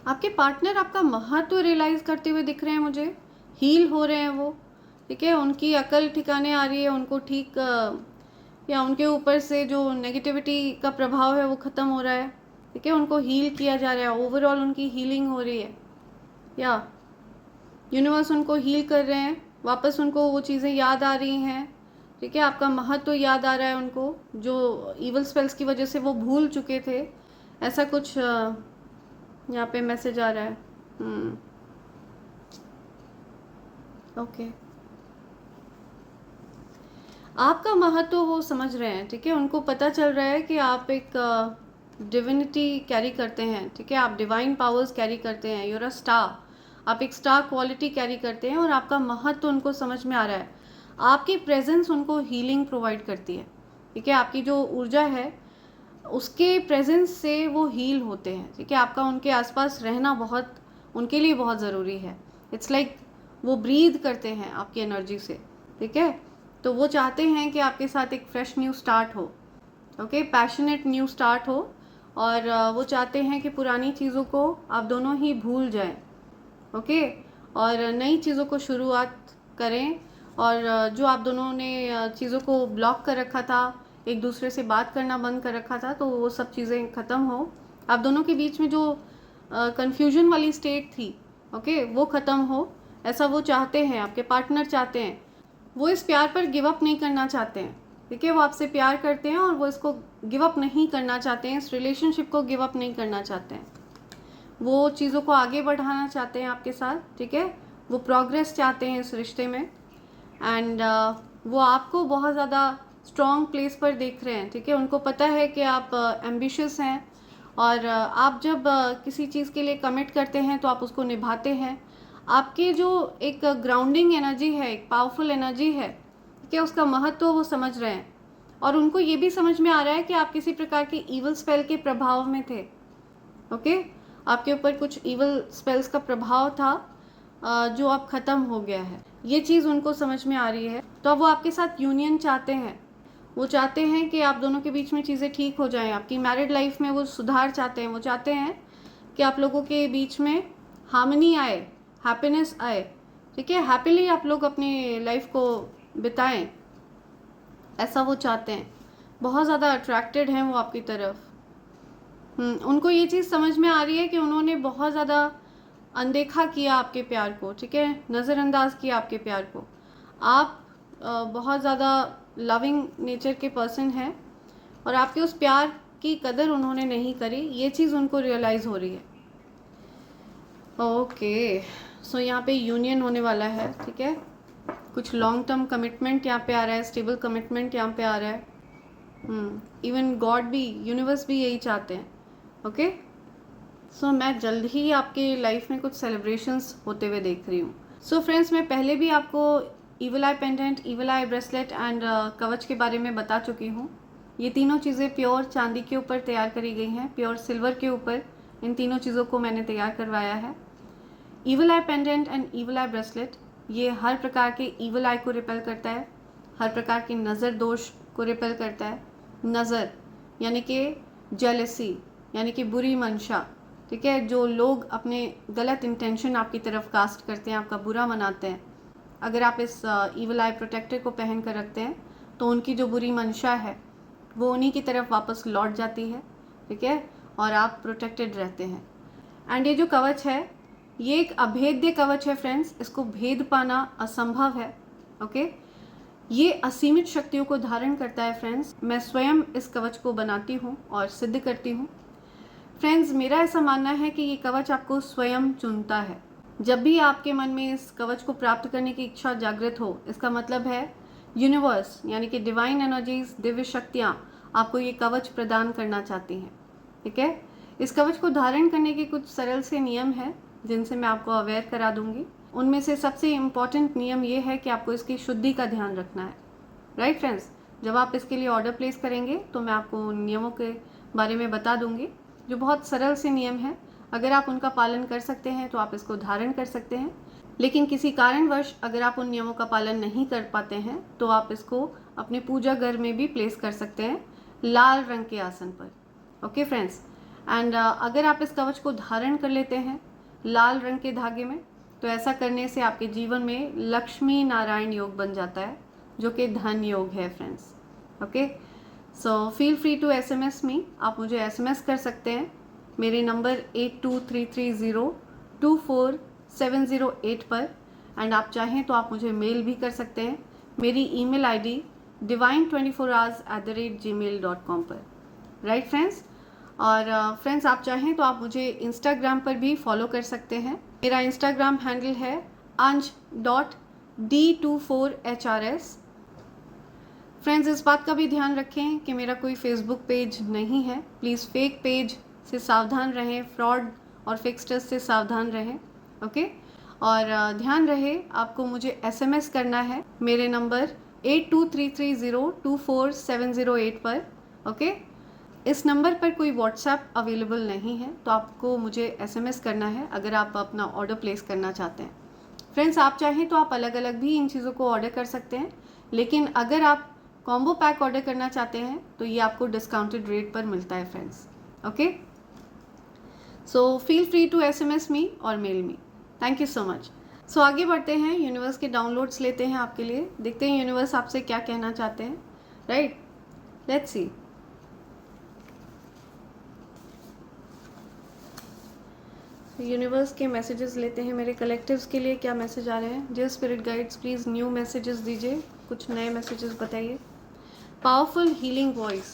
आपके पार्टनर आपका महत्व रियलाइज़ करते हुए दिख रहे हैं मुझे, हील हो रहे हैं वो, ठीक है। उनकी अकल ठिकाने आ रही है, उनको ठीक या उनके ऊपर से जो नेगेटिविटी का प्रभाव है वो ख़त्म हो रहा है, ठीक है। उनको हील किया जा रहा है, ओवरऑल उनकी हीलिंग हो रही है, या यूनिवर्स उनको हील कर रहे हैं, वापस उनको वो चीज़ें याद आ रही हैं, ठीक है। आपका महत्व याद आ रहा है उनको, जो इवल स्पेल्स की वजह से वो भूल चुके थे, ऐसा कुछ यहाँ पे मैसेज आ रहा है। ओके, आपका महत्व वो समझ रहे हैं, ठीक है। उनको पता चल रहा है कि आप एक डिविनिटी कैरी करते हैं, ठीक है। आप डिवाइन पावर्स कैरी करते हैं, यूर अ स्टार, आप एक स्टार क्वालिटी कैरी करते हैं, और आपका महत्व उनको समझ में आ रहा है। आपकी प्रेजेंस उनको हीलिंग प्रोवाइड करती है, ठीक है। आपकी जो ऊर्जा है उसके प्रेजेंस से वो हील होते हैं, ठीक है। आपका उनके आसपास रहना बहुत उनके लिए बहुत ज़रूरी है। इट्स लाइक वो ब्रीद करते हैं आपकी एनर्जी से, ठीक है। तो वो चाहते हैं कि आपके साथ एक फ्रेश न्यू स्टार्ट हो, ओके, पैशनेट न्यू स्टार्ट हो, और वो चाहते हैं कि पुरानी चीज़ों को आप दोनों ही भूल जाएं, ओके, और नई चीज़ों को शुरुआत करें, और जो आप दोनों ने चीज़ों को ब्लॉक कर रखा था, एक दूसरे से बात करना बंद कर रखा था, तो वो सब चीज़ें ख़त्म हो। आप दोनों के बीच में जो कन्फ्यूजन वाली स्टेट थी, ओके, वो ख़त्म हो, ऐसा वो चाहते हैं, आपके पार्टनर चाहते हैं। वो इस प्यार पर गिव अप नहीं करना चाहते हैं, ठीक है। वो आपसे प्यार करते हैं और वो इसको गिव अप नहीं करना चाहते हैं, इस रिलेशनशिप को गिव अप नहीं करना चाहते हैं। वो चीज़ों को आगे बढ़ाना चाहते हैं आपके साथ, ठीक है, वो प्रोग्रेस चाहते हैं इस रिश्ते में। एंड वो आपको बहुत ज़्यादा स्ट्रॉन्ग प्लेस पर देख रहे हैं, ठीक है। उनको पता है कि आप एम्बिशियस हैं, और आप जब किसी चीज़ के लिए कमिट करते हैं तो आप उसको निभाते हैं। आपकी जो एक ग्राउंडिंग एनर्जी है, एक पावरफुल एनर्जी है, ठीक है, उसका महत्व वो समझ रहे हैं। और उनको ये भी समझ में आ रहा है कि आप किसी प्रकार के ईवल स्पेल के प्रभाव में थे, ओके। आपके ऊपर कुछ ईवल स्पेल्स का प्रभाव था जो अब ख़त्म हो गया है, ये चीज़ उनको समझ में आ रही है। तो अब वो आपके साथ यूनियन चाहते हैं। वो चाहते हैं कि आप दोनों के बीच में चीज़ें ठीक हो जाएं, आपकी मैरिड लाइफ में वो सुधार चाहते हैं। वो चाहते हैं कि आप लोगों के बीच में हार्मनी आए, हैप्पीनेस आए, ठीक है, हैप्पीली आप लोग अपनी लाइफ को बिताएं, ऐसा वो चाहते हैं। बहुत ज़्यादा अट्रैक्टेड हैं वो आपकी तरफ। उनको ये चीज़ समझ में आ रही है कि उन्होंने बहुत ज़्यादा अनदेखा किया आपके प्यार को, ठीक है, नज़रअंदाज किया आपके प्यार को। आप बहुत ज़्यादा लविंग नेचर के पर्सन हैं, और आपके उस प्यार की कदर उन्होंने नहीं करी, ये चीज़ उनको रियलाइज़ हो रही है। ओके, सो यहाँ पे यूनियन होने वाला है, ठीक है। कुछ लॉन्ग टर्म कमिटमेंट यहाँ पे आ रहा है, स्टेबल कमिटमेंट यहाँ पे आ रहा है। इवन गॉड भी, यूनिवर्स भी यही चाहते हैं, ओके। सो मैं जल्द ही आपके लाइफ में कुछ सेलिब्रेशंस होते हुए देख रही हूँ। सो फ्रेंड्स, मैं पहले भी आपको evil I pendant, evil I bracelet and कवच के बारे में बता चुकी हूँ। ये तीनों चीज़ें प्योर चांदी के ऊपर तैयार करी गई हैं, प्योर सिल्वर के ऊपर इन तीनों चीज़ों को मैंने तैयार करवाया है। Evil I pendant and evil I bracelet ये हर प्रकार के ईवल आई को रिपेल करता है, हर प्रकार के नज़र दोष को रिपेल करता है। नज़र यानी कि जेलसी, यानी कि बुरी मंशा, ठीक है, जो लोग अपने गलत इंटेंशन आपकी तरफ कास्ट करते हैं, आपका बुरा मनाते हैं। अगर आप इस ईवल आई प्रोटेक्टर को पहन कर रखते हैं तो उनकी जो बुरी मंशा है वो उन्हीं की तरफ वापस लौट जाती है, ठीक है, और आप प्रोटेक्टेड रहते हैं। एंड ये जो कवच है ये एक अभेद्य कवच है फ्रेंड्स, इसको भेद पाना असंभव है, ओके। ये असीमित शक्तियों को धारण करता है फ्रेंड्स। मैं स्वयं इस कवच को बनाती हूँ और सिद्ध करती हूँ। फ्रेंड्स, मेरा ऐसा मानना है कि ये कवच आपको स्वयं चुनता है। जब भी आपके मन में इस कवच को प्राप्त करने की इच्छा जागृत हो, इसका मतलब है यूनिवर्स यानी कि डिवाइन एनर्जीज, दिव्य शक्तियाँ आपको ये कवच प्रदान करना चाहती हैं, ठीक है। इस कवच को धारण करने के कुछ सरल से नियम हैं जिनसे मैं आपको अवेयर करा दूंगी। उनमें से सबसे इम्पॉर्टेंट नियम ये है कि आपको इसकी शुद्धि का ध्यान रखना है, राइट फ्रेंड्स। जब आप इसके लिए ऑर्डर प्लेस करेंगे तो मैं आपको उन नियमों के बारे में बता दूंगी, जो बहुत सरल से नियम हैं। अगर आप उनका पालन कर सकते हैं तो आप इसको धारण कर सकते हैं, लेकिन किसी कारणवश अगर आप उन नियमों का पालन नहीं कर पाते हैं तो आप इसको अपने पूजा घर में भी प्लेस कर सकते हैं, लाल रंग के आसन पर, ओके फ्रेंड्स। एंड अगर आप इस कवच को धारण कर लेते हैं लाल रंग के धागे में, तो ऐसा करने से आपके जीवन में लक्ष्मी नारायण योग बन जाता है, जो कि धन योग है friends, okay. So feel free to SMS me. आप मुझे SMS कर सकते हैं मेरे नंबर 8233024708 पर। एंड आप चाहें तो आप मुझे मेल भी कर सकते हैं मेरी ईमेल ID divine24hours@gmail.com पर, राइट फ्रेंड्स। और फ्रेंड्स, आप चाहें तो आप मुझे इंस्टाग्राम पर भी फॉलो कर सकते हैं। मेरा इंस्टाग्राम हैंडल है anj.d24hrs। फ्रेंड्स, इस बात का भी ध्यान रखें कि मेरा कोई फेसबुक पेज नहीं है। प्लीज़ फेक पेज से सावधान रहें, फ्रॉड और फिक्स्टर्स से सावधान रहें, ओके। और ध्यान रहे आपको मुझे SMS करना है मेरे नंबर 8233024708 पर, ओके। इस नंबर पर कोई व्हाट्सएप अवेलेबल नहीं है, तो आपको मुझे SMS करना है अगर आप अपना ऑर्डर प्लेस करना चाहते हैं। फ्रेंड्स, आप चाहें तो आप अलग अलग भी इन चीज़ों को ऑर्डर कर सकते हैं, लेकिन अगर आप कॉम्बो पैक ऑर्डर करना चाहते हैं तो ये आपको डिस्काउंटेड रेट पर मिलता है friends, okay. So feel free to SMS me और mail me. Thank you so much. So आगे बढ़ते हैं, यूनिवर्स के डाउनलोड्स लेते हैं आपके लिए, देखते हैं यूनिवर्स आपसे क्या कहना चाहते हैं, राइट। Let's see. यूनिवर्स के मैसेजेस लेते हैं मेरे कलेक्टिव्स के लिए, क्या मैसेज आ रहे हैं। Dear spirit guides, please new messages दीजिए, कुछ नए मैसेजेस बताइए। Powerful healing voice.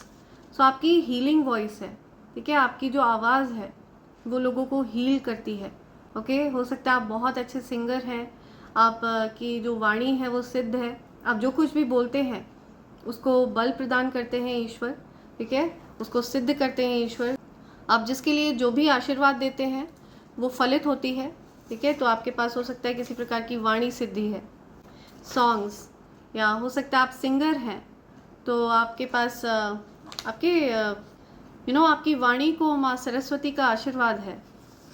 सो आपकी हीलिंग वॉइस है, ठीक है, आपकी जो आवाज़ है वो लोगों को हील करती है। ओके, हो सकता है आप बहुत अच्छे सिंगर हैं, आप की जो वाणी है वो सिद्ध है, आप जो कुछ भी बोलते हैं उसको बल प्रदान करते हैं ईश्वर, ठीक है, उसको सिद्ध करते हैं ईश्वर। आप जिसके लिए जो भी आशीर्वाद देते हैं वो फलित होती है, ठीक है। तो आपके पास हो सकता है किसी प्रकार की वाणी सिद्धि है, सॉन्ग्स, या हो सकता है आप सिंगर हैं तो आपके पास आपके आपकी वाणी को माँ सरस्वती का आशीर्वाद है।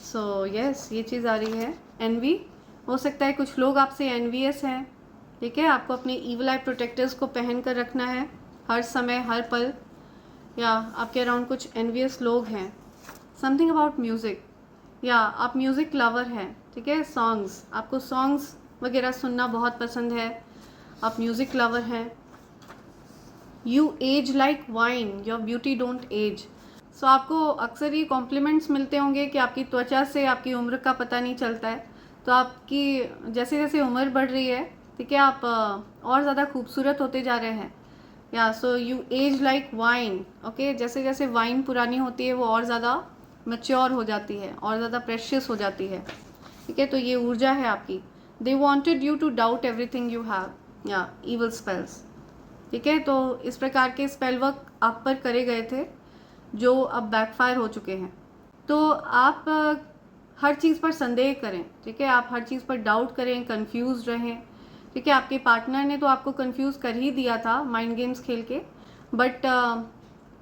सो यस, ये चीज़ आ रही है। एनवी, हो सकता है कुछ लोग आपसे एनवियस हैं, ठीक है, आपको अपने ईवल आई प्रोटेक्टर्स को पहन कर रखना है हर समय हर पल, या आपके अराउंड कुछ एनवियस लोग हैं। समथिंग अबाउट म्यूज़िक, या आप म्यूज़िक लवर हैं, ठीक है, सॉन्ग्स, आपको सॉन्ग्स वगैरह सुनना बहुत पसंद है, आप म्यूज़िक लवर हैं। You age like wine, your beauty don't age. So आपको अक्सर ये कॉम्प्लीमेंट्स मिलते होंगे कि आपकी त्वचा से आपकी उम्र का पता नहीं चलता है। तो आपकी जैसे जैसे उम्र बढ़ रही है, ठीक है, आप और ज़्यादा खूबसूरत होते जा रहे हैं। या so you age like wine. Okay, जैसे जैसे वाइन पुरानी होती है वो और ज़्यादा मैच्योर हो जाती है और ज़्यादा प्रेशियस हो जाती है, ठीक है। तो ये ऊर्जा है आपकी। They wanted you to doubt everything you have, या ईवल स्पेल्स, ठीक है। तो इस प्रकार के स्पेल वर्क आप पर करे गए थे जो अब बैकफायर हो चुके हैं। तो आप हर चीज़ पर संदेह करें, ठीक है, आप हर चीज़ पर डाउट करें, कंफ्यूज रहें, ठीक है। आपके पार्टनर ने तो आपको कंफ्यूज कर ही दिया था माइंड गेम्स खेल के, बट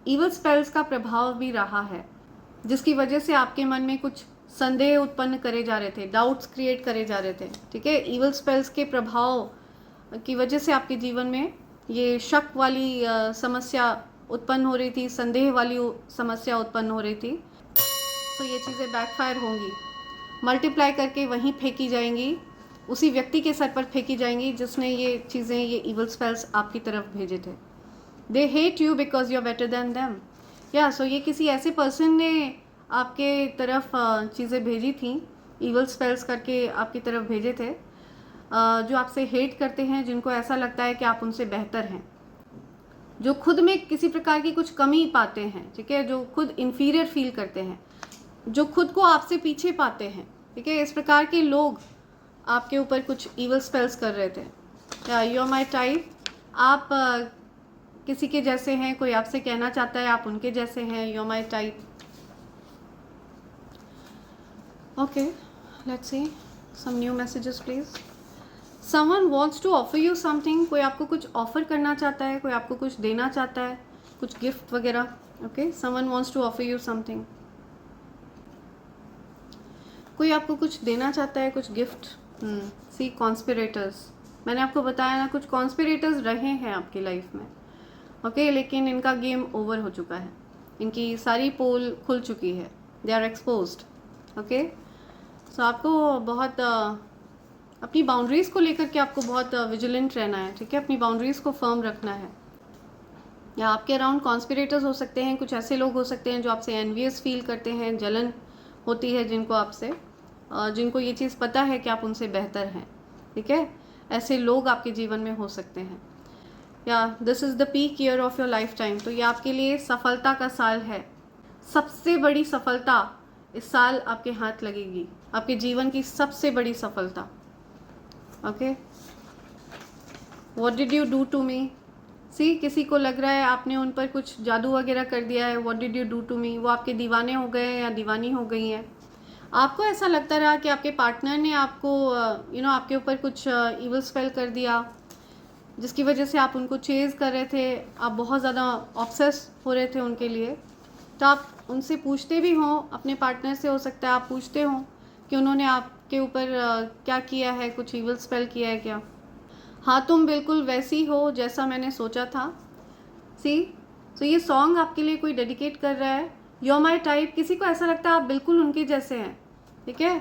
ईवल स्पेल्स का प्रभाव भी रहा है जिसकी वजह से आपके मन में कुछ संदेह उत्पन्न करे जा रहे थे, डाउट्स क्रिएट करे जा रहे थे, ठीक है। ईवल स्पेल्स के प्रभाव की वजह से आपके जीवन में ये शक वाली समस्या उत्पन्न हो रही थी, संदेह वाली समस्या उत्पन्न हो रही थी। तो ये चीज़ें बैकफायर होंगी, मल्टीप्लाई करके वहीं फेंकी जाएंगी, उसी व्यक्ति के सर पर फेंकी जाएंगी जिसने ये चीज़ें, ये ईवल स्पेल्स आपकी तरफ भेजे थे। They hate you because you are better than them. या सो ये किसी ऐसे पर्सन ने आपके तरफ चीज़ें भेजी थी, ईवल स्पेल्स करके आपकी तरफ भेजे थे, जो आपसे हेट करते हैं, जिनको ऐसा लगता है कि आप उनसे बेहतर हैं, जो खुद में किसी प्रकार की कुछ कमी पाते हैं, ठीक है, जो खुद इन्फीरियर फील करते हैं, जो खुद को आपसे पीछे पाते हैं, ठीक है। इस प्रकार के लोग आपके ऊपर कुछ ईवल स्पेल्स कर रहे थे। या यू आर माई टाइप, आप किसी के जैसे हैं, कोई आपसे कहना चाहता है आप उनके जैसे हैं, you are my type. Okay, let's see some new messages please. Someone wants to offer you something, कोई आपको कुछ ऑफर करना चाहता है, कोई आपको कुछ देना चाहता है, कुछ गिफ्ट वगैरह। Okay, someone wants to offer you something, कोई आपको कुछ देना चाहता है, कुछ गिफ्ट। सी कॉन्स्पिरेटर्स, मैंने आपको बताया ना, कुछ कॉन्स्पिरेटर्स रहे हैं आपकी लाइफ में, ओके, लेकिन इनका गेम ओवर हो चुका है, इनकी सारी पोल खुल चुकी है, दे आर एक्सपोज्ड। ओके, सो आपको बहुत अपनी बाउंड्रीज़ को लेकर के आपको बहुत विजिलेंट रहना है, ठीक है, अपनी बाउंड्रीज़ को फर्म रखना है। या आपके अराउंड कॉन्स्पिरेटर्स हो सकते हैं, कुछ ऐसे लोग हो सकते हैं जो आपसे एनवियस फील करते हैं, जलन होती है जिनको आपसे, जिनको ये चीज़ पता है कि आप उनसे बेहतर हैं, ठीक है, ऐसे लोग आपके जीवन में हो सकते हैं। या this is the peak year of your life time, तो ये आपके लिए सफलता का साल है, सबसे बड़ी सफलता इस साल आपके हाथ लगेगी, आपके जीवन की सबसे बड़ी सफलता। Okay, what did you do to me, see किसी को लग रहा है आपने उन पर कुछ जादू वगैरह कर दिया है, what did you do to me, वो आपके दीवाने हो गए हैं या दीवानी हो गई हैं। आपको ऐसा लगता रहा कि आपके पार्टनर ने आपको आपके ऊपर कुछ ईवल स्पेल कर दिया, जिसकी वजह से आप उनको चेज़ कर रहे थे, आप बहुत ज़्यादा ऑब्सेस हो रहे थे उनके लिए। तो आप उनसे पूछते भी हों, अपने पार्टनर से हो सकता है आप पूछते हों कि उन्होंने आपके ऊपर क्या किया है, कुछ ईवल स्पेल किया है क्या। हाँ, तुम बिल्कुल वैसी हो जैसा मैंने सोचा था। सी, तो ये सॉन्ग आपके लिए कोई डेडिकेट कर रहा है, यू आर माई टाइप, किसी को ऐसा लगता है आप बिल्कुल उनके जैसे हैं, ठीक है,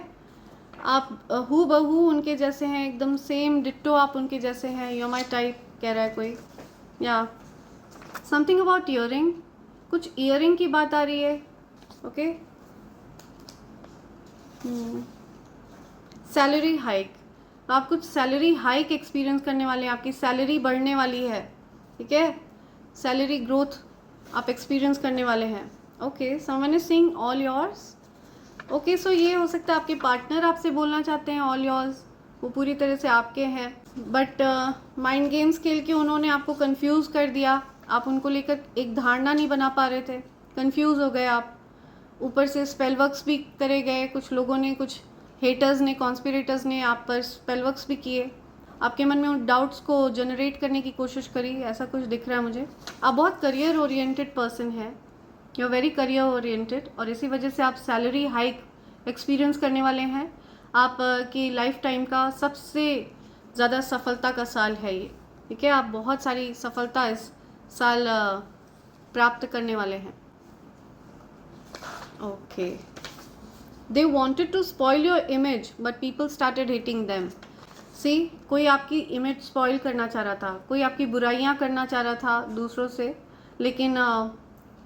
आप हू बहू उनके जैसे हैं, एकदम सेम डिट्टो आप उनके जैसे हैं, यू आर माई टाइप कह रहा है कोई। या समथिंग अबाउट ईयरिंग, कुछ ईयरिंग की बात आ रही है। ओके, सैलरी हाइक, तो आप कुछ सैलरी हाइक एक्सपीरियंस करने वाले हैं, आपकी सैलरी बढ़ने वाली है, ठीक है, सैलरी ग्रोथ आप एक्सपीरियंस करने वाले हैं। Okay, someone is saying all yours, okay, so ये हो सकता है आपके पार्टनर आपसे बोलना चाहते हैं ऑल योर्स, वो पूरी तरह से आपके हैं, बट माइंड गेम्स खेल के उन्होंने आपको कंफ्यूज कर दिया, आप उनको लेकर एक धारणा नहीं बना पा रहे थे, कंफ्यूज हो गए आप, ऊपर से स्पेल वर्क्स भी करे गए, कुछ लोगों ने, कुछ हेटर्स ने, कॉन्स्पिरेटर्स ने आप पर स्पेल वर्क्स भी किए, आपके मन में उन डाउट्स को जनरेट करने की कोशिश करी, ऐसा कुछ दिख रहा है मुझे। आप बहुत करियर ओरिएंटेड पर्सन है, you are very career oriented, और इसी वजह से आप सैलरी हाइक एक्सपीरियंस करने वाले हैं। आप की लाइफ टाइम का सबसे ज़्यादा सफलता का साल है ये, ठीक है, आप बहुत सारी सफलता इस साल प्राप्त करने वाले हैं। Okay, they wanted to spoil your image but people started hating them. See, कोई आपकी इमेज स्पॉइल करना चाह रहा था, कोई आपकी बुराइयां करना चाह रहा था दूसरों से, लेकिन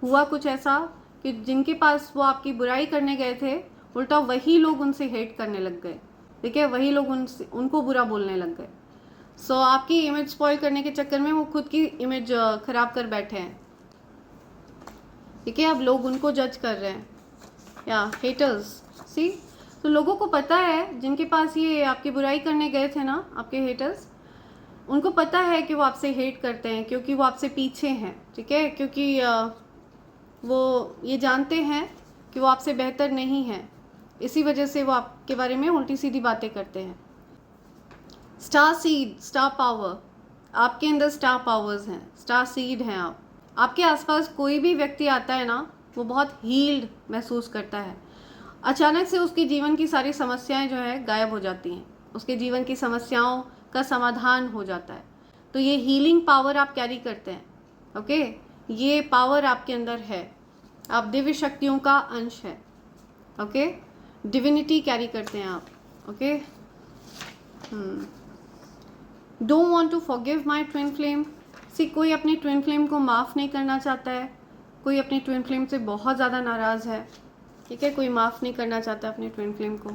हुआ कुछ ऐसा कि जिनके पास वो आपकी बुराई करने गए थे, उल्टा वही लोग उनसे हेट करने लग गए, ठीक है, वही लोग उनको बुरा बोलने लग गए। सो आपकी इमेज स्पॉइल करने के चक्कर में वो खुद की इमेज खराब कर बैठे हैं, ठीक है, अब लोग उनको जज कर रहे हैं, या हेटर्स। सी, तो लोगों को पता है, जिनके पास ये आपकी बुराई करने गए थे ना, आपके हेटर्स, उनको पता है कि वो आपसे हेट करते हैं क्योंकि वो आपसे पीछे हैं, ठीक है, क्योंकि वो ये जानते हैं कि वो आपसे बेहतर नहीं है, इसी वजह से वो आपके बारे में उल्टी सीधी बातें करते हैं। स्टार सीड, स्टार पावर, आपके अंदर स्टार पावर्स हैं, स्टार सीड हैं आप। आपके आसपास कोई भी व्यक्ति आता है ना, वो बहुत हील्ड महसूस करता है, अचानक से उसके जीवन की सारी समस्याएं जो है गायब हो जाती हैं, उसके जीवन की समस्याओं का समाधान हो जाता है। तो ये हीलिंग पावर आप कैरी करते हैं, ओके, ये पावर आपके अंदर है, आप दिव्य शक्तियों का अंश है, ओके, डिविनिटी कैरी करते हैं आप, okay. Don't want to forgive my twin flame. See, कोई अपनी ट्विन फ्लेम को माफ़ नहीं करना चाहता है, कोई अपनी ट्विन फ्लेम से बहुत ज़्यादा नाराज़ है, ठीक है, कोई माफ़ नहीं करना चाहता अपनी ट्विन फ्लेम को।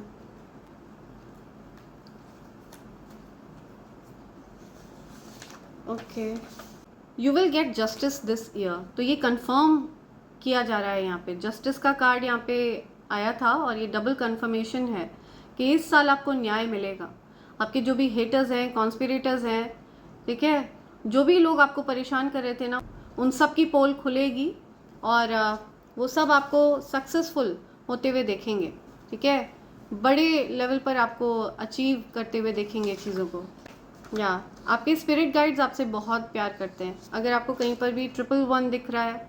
Okay, you will get justice this year. तो ये कंफर्म किया जा रहा है, यहाँ पे जस्टिस का कार्ड यहाँ पे आया था, और ये डबल कंफर्मेशन है कि इस साल आपको न्याय मिलेगा। आपके जो भी हेटर्स हैं, कॉन्स्पिरेटर्स हैं, ठीक है, जो भी लोग आपको परेशान कर रहे थे ना, उन सब की पोल खुलेगी, और वो सब आपको सक्सेसफुल होते हुए देखेंगे, ठीक है, बड़े लेवल पर आपको अचीव करते हुए देखेंगे चीज़ों को। या आपके स्पिरिट गाइड्स आपसे बहुत प्यार करते हैं। अगर आपको कहीं पर भी 111 दिख रहा है,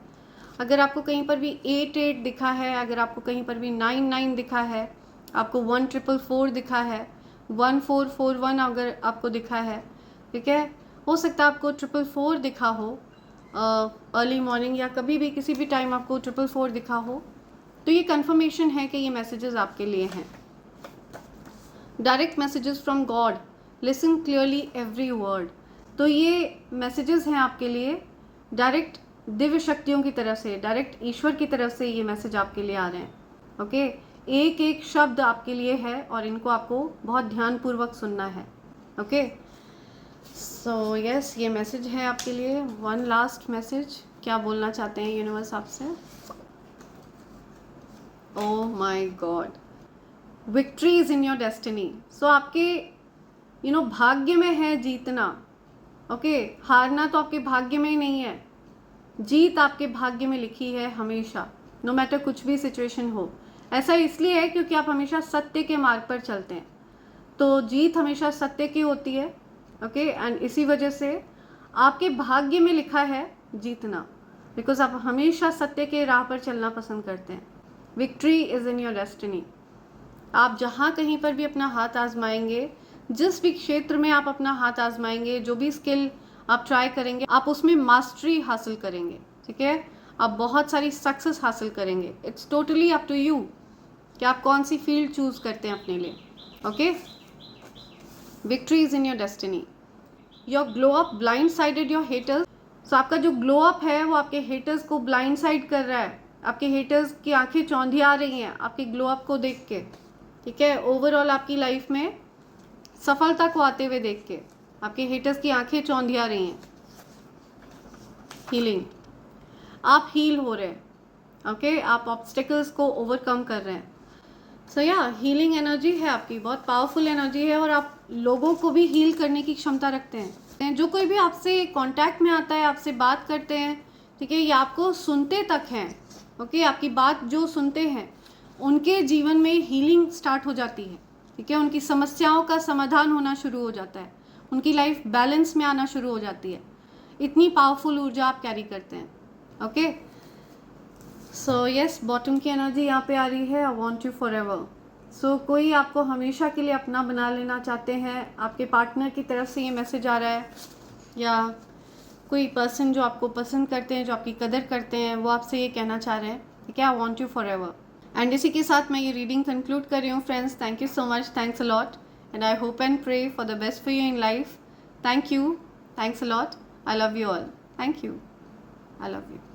अगर आपको कहीं पर भी 88 दिखा है, अगर आपको कहीं पर भी 99 दिखा है, आपको 1444 दिखा है, 1441 अगर आपको दिखा है, ठीक है, हो सकता है आपको 444 दिखा हो, अर्ली मॉर्निंग या कभी भी किसी भी टाइम आपको 444 दिखा हो, तो ये कंफर्मेशन है कि ये मैसेजेस आपके लिए हैं। Direct messages from God, listen clearly every word. तो ये मैसेजेस हैं आपके लिए, डायरेक्ट दिव्य शक्तियों की तरफ से, डायरेक्ट ईश्वर की तरफ से ये मैसेज आपके लिए आ रहे हैं, ओके। एक एक शब्द आपके लिए है, और इनको आपको बहुत ध्यानपूर्वक सुनना है, ओके। सो यस, ये मैसेज है आपके लिए। वन लास्ट मैसेज, क्या बोलना चाहते हैं यूनिवर्स आपसे? Oh my god, victory is in your destiny. So आपके भाग्य में है जीतना, ओके, हारना तो आपके भाग्य में ही नहीं है, जीत आपके भाग्य में लिखी है हमेशा, नो मैटर कुछ भी सिचुएशन हो। ऐसा इसलिए है क्योंकि आप हमेशा सत्य के मार्ग पर चलते हैं, तो जीत हमेशा सत्य की होती है, ओके, एंड इसी वजह से आपके भाग्य में लिखा है जीतना, बिकॉज आप हमेशा सत्य के राह पर चलना पसंद करते हैं। Victory is in your destiny. आप जहाँ कहीं पर भी अपना हाथ आजमाएंगे, जिस भी क्षेत्र में आप अपना हाथ आजमाएंगे, जो भी स्किल आप ट्राई करेंगे, आप उसमें मास्टरी हासिल करेंगे, ठीक है, आप बहुत सारी सक्सेस हासिल करेंगे। It's totally up to you कि आप कौन सी फील्ड चूज करते हैं अपने लिए, okay. Victory is in your destiny. Your glow up blind sided your haters. So आपका जो ग्लो अप है वो आपके हेटर्स को ब्लाइंड साइड कर रहा है, आपके हेटर्स की आंखें चौंधी आ रही हैं आपके ग्लो अप को देख के, ठीक है, ओवरऑल आपकी लाइफ में सफलता को आते हुए देख के आपके हेटर्स की आंखें चौंधिया रही हैं। हीलिंग, आप हील हो रहे हैं, ओके, आप ऑब्स्टेकल्स को ओवरकम कर रहे हैं। सो या हीलिंग एनर्जी है आपकी, बहुत पावरफुल एनर्जी है, और आप लोगों को भी हील करने की क्षमता रखते हैं। जो कोई भी आपसे कांटेक्ट में आता है, आपसे बात करते हैं, ठीक है, ये आपको सुनते तक हैं, ओके, आपकी बात जो सुनते हैं उनके जीवन में हीलिंग स्टार्ट हो जाती है, ठीक है, उनकी समस्याओं का समाधान होना शुरू हो जाता है, उनकी लाइफ बैलेंस में आना शुरू हो जाती है। इतनी पावरफुल ऊर्जा आप कैरी करते हैं, ओके। सो यस, बॉटम की एनर्जी यहाँ पे आ रही है, I want you forever. So कोई आपको हमेशा के लिए अपना बना लेना चाहते हैं, आपके पार्टनर की तरफ से ये मैसेज आ रहा है, या कोई पर्सन जो आपको पसंद करते हैं, जो आपकी कदर करते हैं, वो आपसे ये कहना चाह रहे हैं, ठीक है, I want you for ever. And इसी के साथ मैं ये रीडिंग कंक्लूड कर रही हूँ friends. Thank you so much, thanks a lot, and I hope and pray for the best for you in life. Thank you, thanks a lot, I love you all, thank you, I love you.